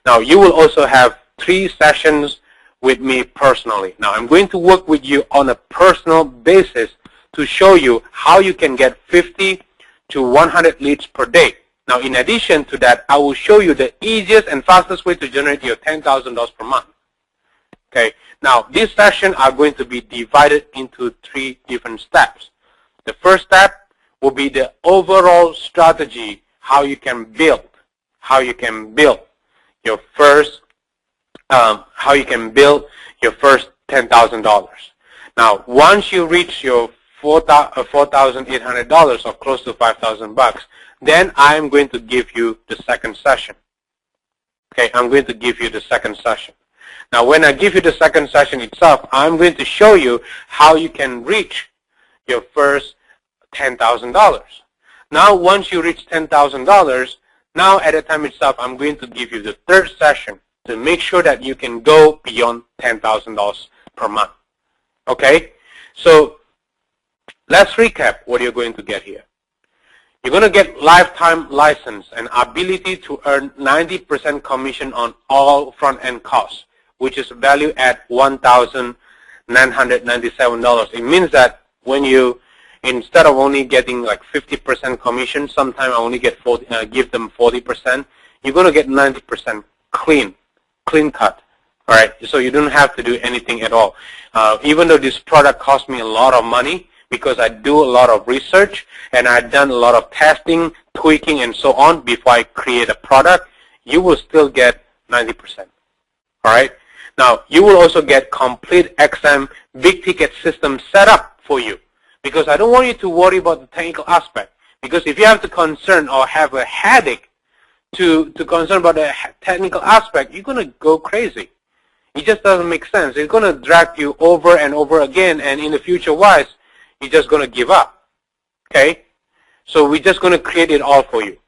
Now, you will also have 3 sessions with me personally. Now, I'm going to work with you on a personal basis to show you how you can get 50 to 100 leads per day. Now, in addition to that, I will show you the easiest and fastest way to generate your $10,000 per month. Okay. Now, these sessions are going to be divided into 3 different steps. The first step will be the overall strategy, how you can build your first $10,000. Now, once you reach your $4,800 or close to $5,000, then I'm going to give you the second session. Okay, I'm going to give you the second session. Now, when I give you the second session itself, I'm going to show you how you can reach your first $10,000. Now, once you reach $10,000, now at the time itself, I'm going to give you the third session to make sure that you can go beyond $10,000 per month. Okay? So, let's recap what you're going to get here. You're going to get lifetime license and ability to earn 90% commission on all front-end costs which is valued at $1,997. It means that when you, instead of only getting like 50% commission, sometimes I only get give them 40%, you're going to get 90% clean cut. All right, so you don't have to do anything at all. Even though this product cost me a lot of money, because I do a lot of research and I've done a lot of testing, tweaking, and so on before I create a product, you will still get 90%. All right. Now, you will also get complete XM big ticket system set up for you, because I don't want you to worry about the technical aspect. Because if you have to concern or have a headache to concern about the technical aspect, you're going to go crazy. It just doesn't make sense. It's going to drag you over and over again, and in the future-wise, you're just going to give up. Okay? So we're just going to create it all for you.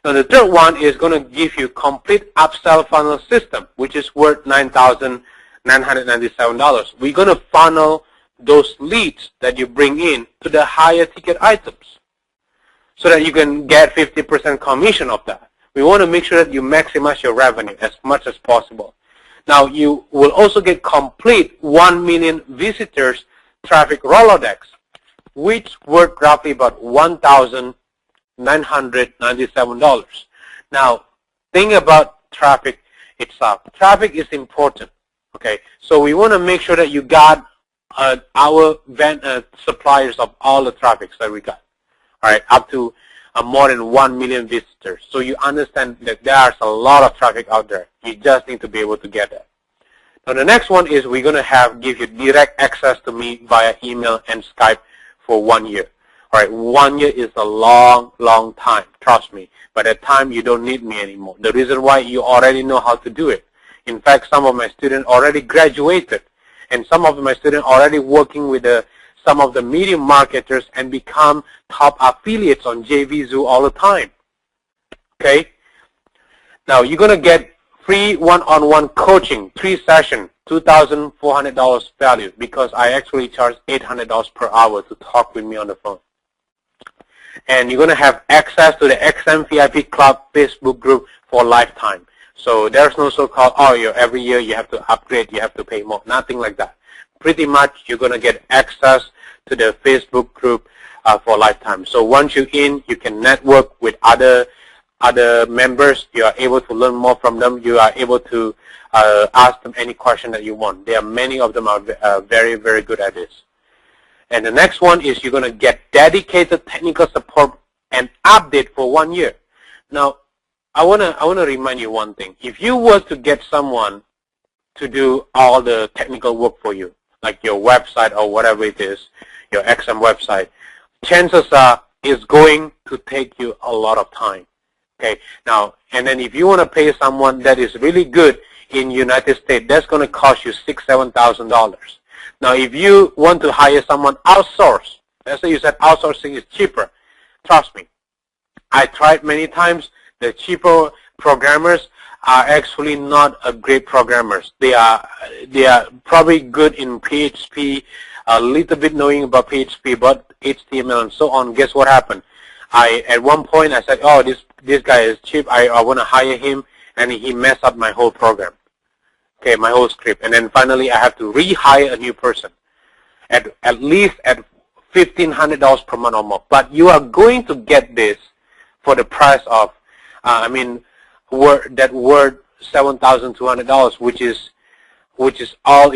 Now, the third one is going to give you complete upsell funnel system, which is worth $9,997. We're going to funnel those leads that you bring in to the higher ticket items so that you can get 50% commission of that. We want to make sure that you maximize your revenue as much as possible. Now, you will also get complete 1 million visitors traffic Rolodex, which worth roughly about $1,997. Now, think about traffic itself. Traffic is important. Okay, so we want to make sure that you got our suppliers of all the traffics that we got. All right, up to more than 1 million visitors. So you understand that there's a lot of traffic out there. You just need to be able to get that. Now, the next one is we're going to give you direct access to me via email and Skype for 1 year. All right, 1 year is a long, long time. Trust me. By that time, you don't need me anymore. The reason why, you already know how to do it. In fact, some of my students already graduated, and some of my students already working with some of the medium marketers and become top affiliates on JVZoo all the time. Okay? Now, you're going to get free one-on-one coaching, 3 sessions, $2,400 value, because I actually charge $800 per hour to talk with me on the phone. And you're going to have access to the XM VIP Club Facebook group for lifetime. So there's no so-called, every year you have to upgrade, you have to pay more. Nothing like that. Pretty much you're going to get access to the Facebook group for lifetime. So once you're in, you can network with other members. You are able to learn more from them. You are able to ask them any question that you want. There are many of them are very, very good at this. And the next one is you're going to get dedicated technical support and update for 1 year. Now, I want to remind you one thing. If you were to get someone to do all the technical work for you, like your website or whatever it is, your XM website, chances are it's going to take you a lot of time. Okay. Now, and then if you want to pay someone that is really good in United States, that's going to cost you $6,000–7,000. Now, if you want to hire someone outsource, let's say you said outsourcing is cheaper. Trust me, I tried many times. The cheaper programmers are actually not great programmers. They are probably good in PHP, a little bit knowing about PHP, but HTML and so on. Guess what happened? At one point I said, this guy is cheap. I want to hire him, and he messed up my whole program. Okay, my whole script. And then finally I have to rehire a new person at least at $1,500 per month or more. But you are going to get this for the price of that word $7,200, which is all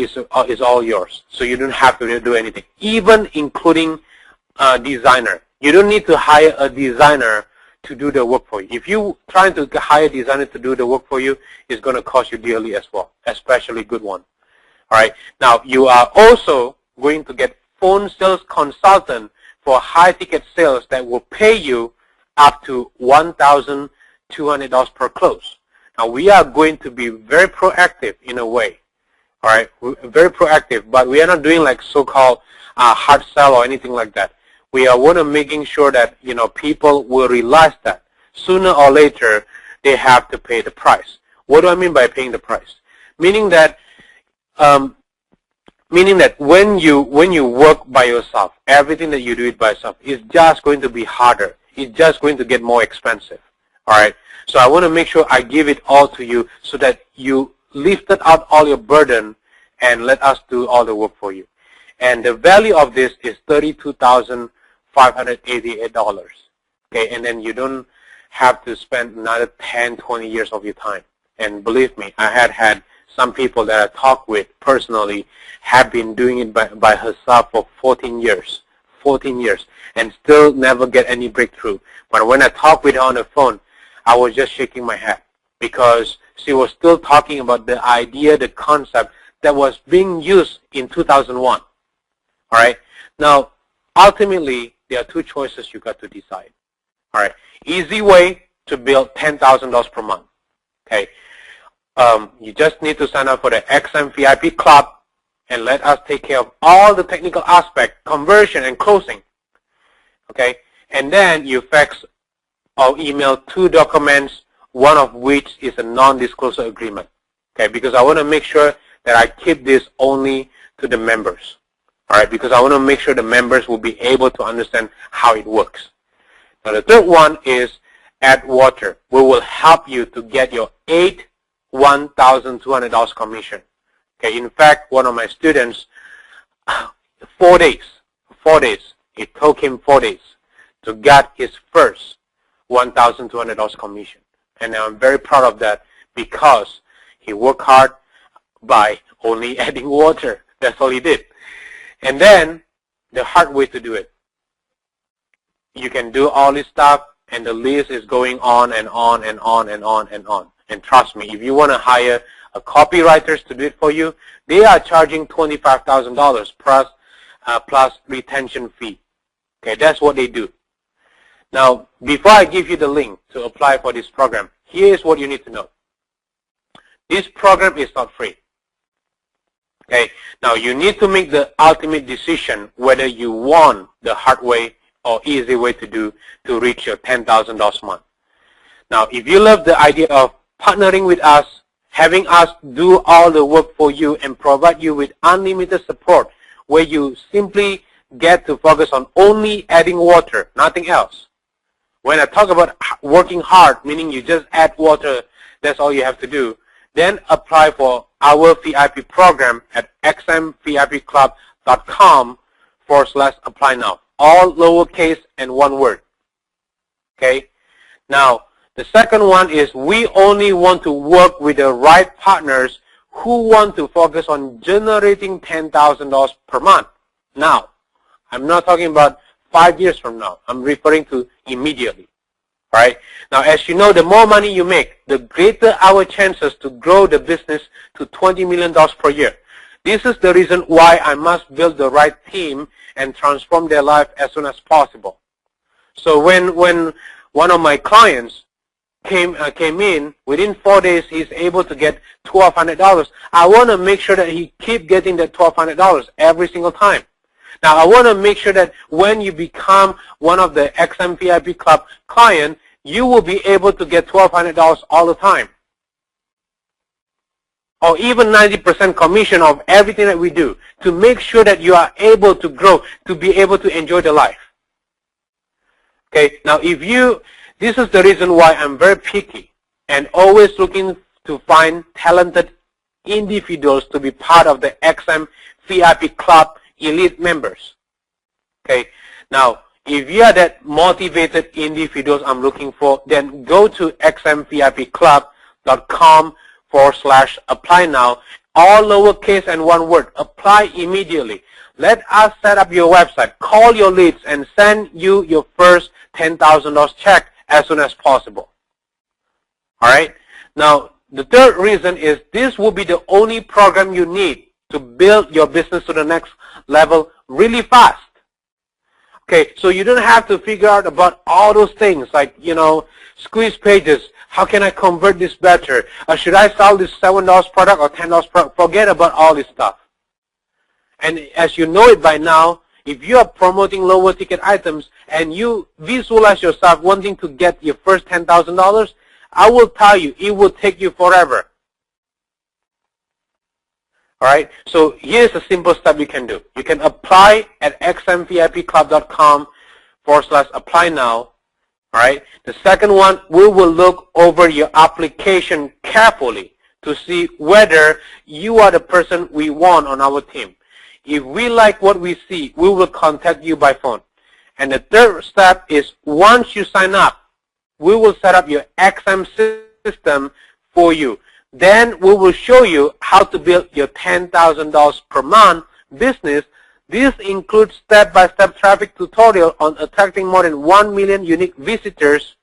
yours. So you don't have to do anything, even including a designer. You don't need to hire a designer to do the work for you. If you trying to hire a designer to do the work for you, it's going to cost you dearly as well, especially good one. All right. Now, you are also going to get phone sales consultant for high ticket sales that will pay you up to $1,200 per close. Now, we are going to be very proactive in a way. All right, very proactive, but we are not doing like so-called hard sell or anything like that. We are want to making sure that people will realize that sooner or later they have to pay the price. What do I mean by paying the price? Meaning that when you work by yourself, everything that you do it by yourself is just going to be harder. It's just going to get more expensive. All right. So I want to make sure I give it all to you so that you lifted out all your burden and let us do all the work for you. And the value of this is $32,588. Okay, and then you don't have to spend another 10, 20 years of your time. And believe me, I had some people that I talked with personally have been doing it by herself for 14 years, and still never get any breakthrough. But when I talked with her on the phone, I was just shaking my head because she was still talking about the idea, the concept that was being used in 2001. All right. Now, ultimately, there are two choices you got to decide. All right. Easy way to build $10,000 per month. Okay. You just need to sign up for the XM VIP Club and let us take care of all the technical aspect, conversion and closing. Okay. And then you fax or email 2 documents, one of which is a non-disclosure agreement. Okay. Because I want to make sure that I keep this only to the members. All right. Because I want to make sure the members will be able to understand how it works. Now the third one is AddWater. We will help you to get your $1,200 commission. Okay, in fact, one of my students, 4 days, it took him 4 days to get his first $1,200 commission. And I'm very proud of that because he worked hard by only adding water. That's all he did. And then the hard way to do it. You can do all this stuff and the list is going on and on and on and on and on. And trust me, if you want to hire a copywriters to do it for you, they are charging $25,000 plus retention fee. Okay, that's what they do. Now, before I give you the link to apply for this program, here's what you need to know. This program is not free. Okay, now you need to make the ultimate decision whether you want the hard way or easy way to reach your $10,000 a month. Now, if you love the idea of partnering with us, having us do all the work for you and provide you with unlimited support where you simply get to focus on only adding water, nothing else. When I talk about working hard, meaning you just add water, that's all you have to do, then apply for our VIP program at xmvipclub.com/apply now. All lowercase and one word. Okay? Now, the second one is we only want to work with the right partners who want to focus on generating $10,000 per month. Now, I'm not talking about 5 years from now. I'm referring to immediately. All right? Now, as you know, the more money you make, the greater our chances to grow the business to $20 million per year. This is the reason why I must build the right team and transform their life as soon as possible. So when one of my clients came in, within 4 days he's able to get $1,200. I want to make sure that he keep getting that $1,200 every single time. Now I want to make sure that when you become one of the XM VIP Club client, you will be able to get $1,200 all the time, or even 90% commission of everything that we do, to make sure that you are able to grow, to be able to enjoy the life. Okay, now this is the reason why I'm very picky and always looking to find talented individuals to be part of the XM VIP Club elite members. Okay, now if you are that motivated individuals I'm looking for, then go to xmvipclub.com/apply now. All lowercase and one word. Apply immediately. Let us set up your website, call your leads, and send you your first $10,000 check as soon as possible. All right? Now, the third reason is this will be the only program you need to build your business to the next level really fast. Okay, so you don't have to figure out about all those things like, squeeze pages. How can I convert this better? Or should I sell this $7 product or $10 product? Forget about all this stuff. And as you know it by now, if you are promoting lower ticket items and you visualize yourself wanting to get your first $10,000, I will tell you, it will take you forever. All right, so here's a simple step you can do. You can apply at xmvipclub.com/apply now. All right, the second one, we will look over your application carefully to see whether you are the person we want on our team. If we like what we see, we will contact you by phone. And the third step is once you sign up, we will set up your XM system for you. Then we will show you how to build your $10,000 per month business. This includes step-by-step traffic tutorial on attracting more than 1 million unique visitors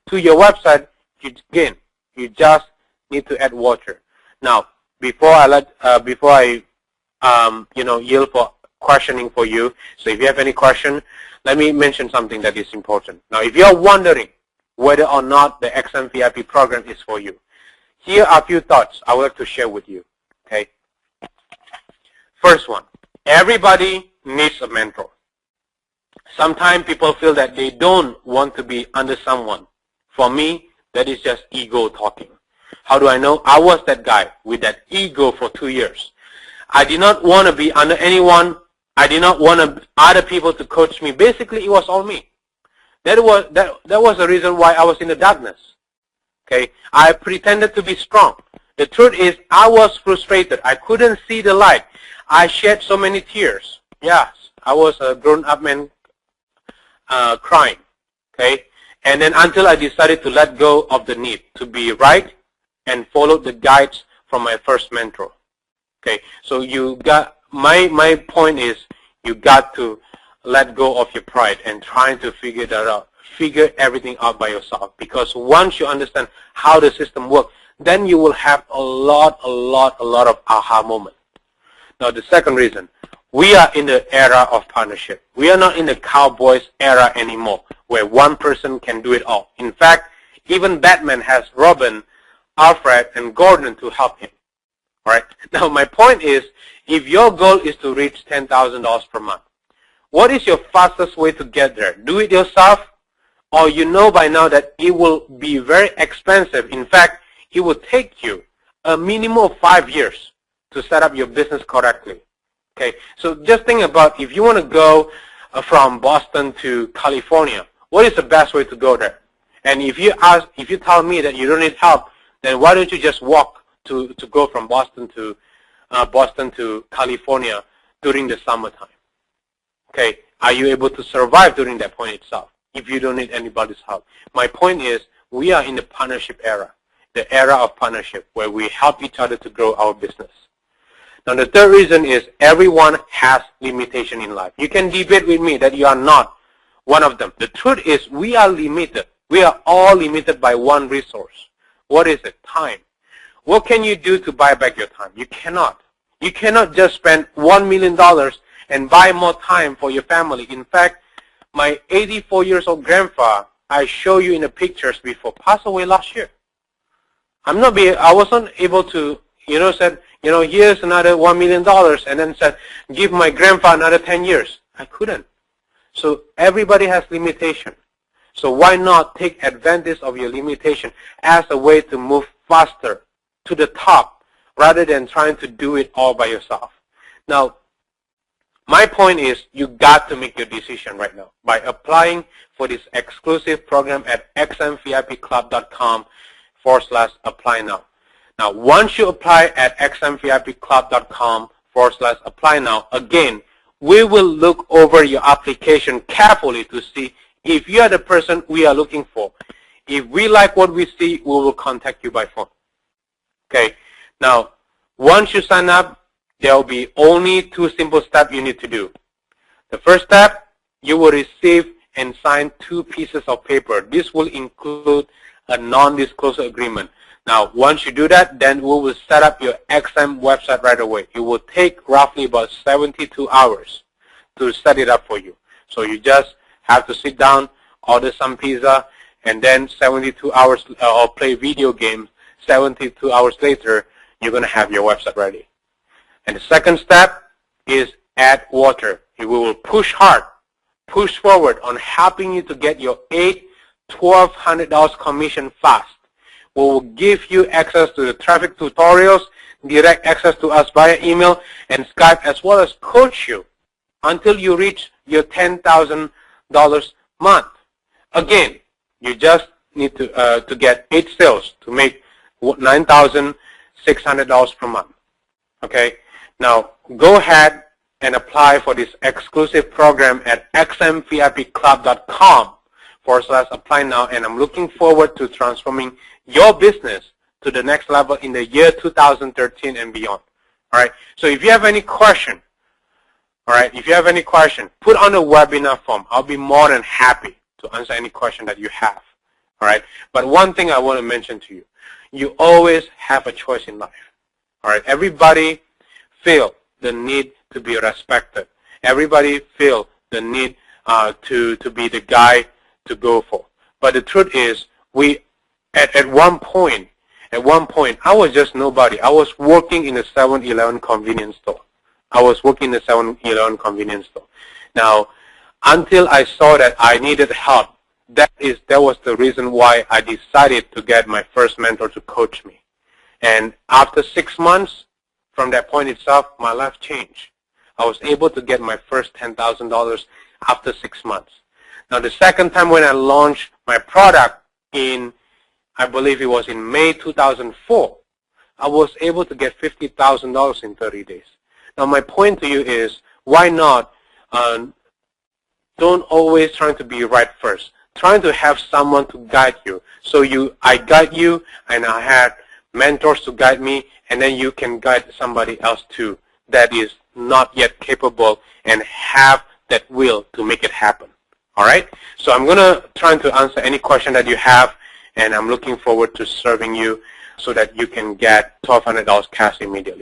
to your website. Again, you just need to add water. Now, before I yield for questioning for you, so if you have any question, let me mention something that is important. Now, if you are wondering whether or not the XM VIP program is for you, here are a few thoughts I would like to share with you. Okay. First one, everybody needs a mentor. Sometimes people feel that they don't want to be under someone. For me, that is just ego talking. How do I know? I was that guy with that ego for 2 years. I did not want to be under anyone. I did not want other people to coach me. Basically, it was all me. That was the reason why I was in the darkness. Okay, I pretended to be strong. The truth is, I was frustrated. I couldn't see the light. I shed so many tears. Yes, I was a grown-up man crying. Okay, and then until I decided to let go of the need to be right and follow the guides from my first mentor. Okay, so you got my point is you got to let go of your pride and trying to figure that out. Figure everything out by yourself, because once you understand how the system works, then you will have a lot of aha moments. Now, the second reason, we are in the era of partnership. We are not in the cowboys era anymore, where one person can do it all. In fact, even Batman has Robin, Alfred, and Gordon to help him. All right. Now, my point is, if your goal is to reach $10,000 per month, what is your fastest way to get there? Do it yourself, or you know by now that it will be very expensive. In fact, it will take you a minimum of 5 years to set up your business correctly. Okay, so just think about if you want to go from Boston to California, what is the best way to go there? And if you tell me that you don't need help, then why don't you just walk to go from Boston to California during the summertime? Okay, are you able to survive during that point itself if you don't need anybody's help? My point is, we are in the partnership era, the era of partnership where we help each other to grow our business. Now, the third reason is everyone has limitation in life. You can debate with me that you are not one of them. The truth is we are limited. We are all limited by one resource. What is it? Time. What can you do to buy back your time? You cannot. You cannot just spend $1 million and buy more time for your family. In fact, my 84-year-old grandpa, I show you in the pictures before, passed away last year. I wasn't able to, said, here's another $1 million, and then said, give my grandpa another 10 years. I couldn't. So everybody has limitation. So why not take advantage of your limitation as a way to move faster to the top rather than trying to do it all by yourself? Now, my point is you got to make your decision right now by applying for this exclusive program at xmvipclub.com/apply now. Now, once you apply at xmvipclub.com/apply now, again, we will look over your application carefully to see if you are the person we are looking for. If we like what we see, we will contact you by phone. Okay. Now, once you sign up, there will be only 2 simple steps you need to do. The first step, you will receive and sign 2 pieces of paper. This will include a non-disclosure agreement. Now, once you do that, then we will set up your XM website right away. It will take roughly about 72 hours to set it up for you. So you just have to sit down, order some pizza, and then 72 hours or play video games. 72 hours later, you're going to have your website ready. And the second step is add water. We will push hard, push forward on helping you to get your $1,200 commission fast. We will give you access to the traffic tutorials, direct access to us via email and Skype, as well as coach you until you reach your $10,000 month. Again, you just need to get 8 sales to make $9,000, $600 per month. Okay? Now, go ahead and apply for this exclusive program at xmvipclub.com/apply now, and I'm looking forward to transforming your business to the next level in the year 2013 and beyond. All right? So if you have any question, all right, if you have any question, put on the webinar form. I'll be more than happy to answer any question that you have. All right? But one thing I want to mention to you, you always have a choice in life. All right? Everybody feel the need to be respected. Everybody feel the need to be the guy to go for. But the truth is, at one point, I was just nobody. I was working in a 7-Eleven convenience store. Now, until I saw that I needed help, that was the reason why I decided to get my first mentor to coach me. And after 6 months, from that point itself, my life changed. I was able to get my first $10,000 after 6 months. Now, the second time when I launched my product I believe it was in May 2004, I was able to get $50,000 in 30 days. Now, my point to you is, why not don't always try to be right first. Trying to have someone to guide you. So I guide you, and I had mentors to guide me, and then you can guide somebody else too that is not yet capable and have that will to make it happen. All right? So I'm going to try to answer any question that you have, and I'm looking forward to serving you so that you can get $1,200 cash immediately.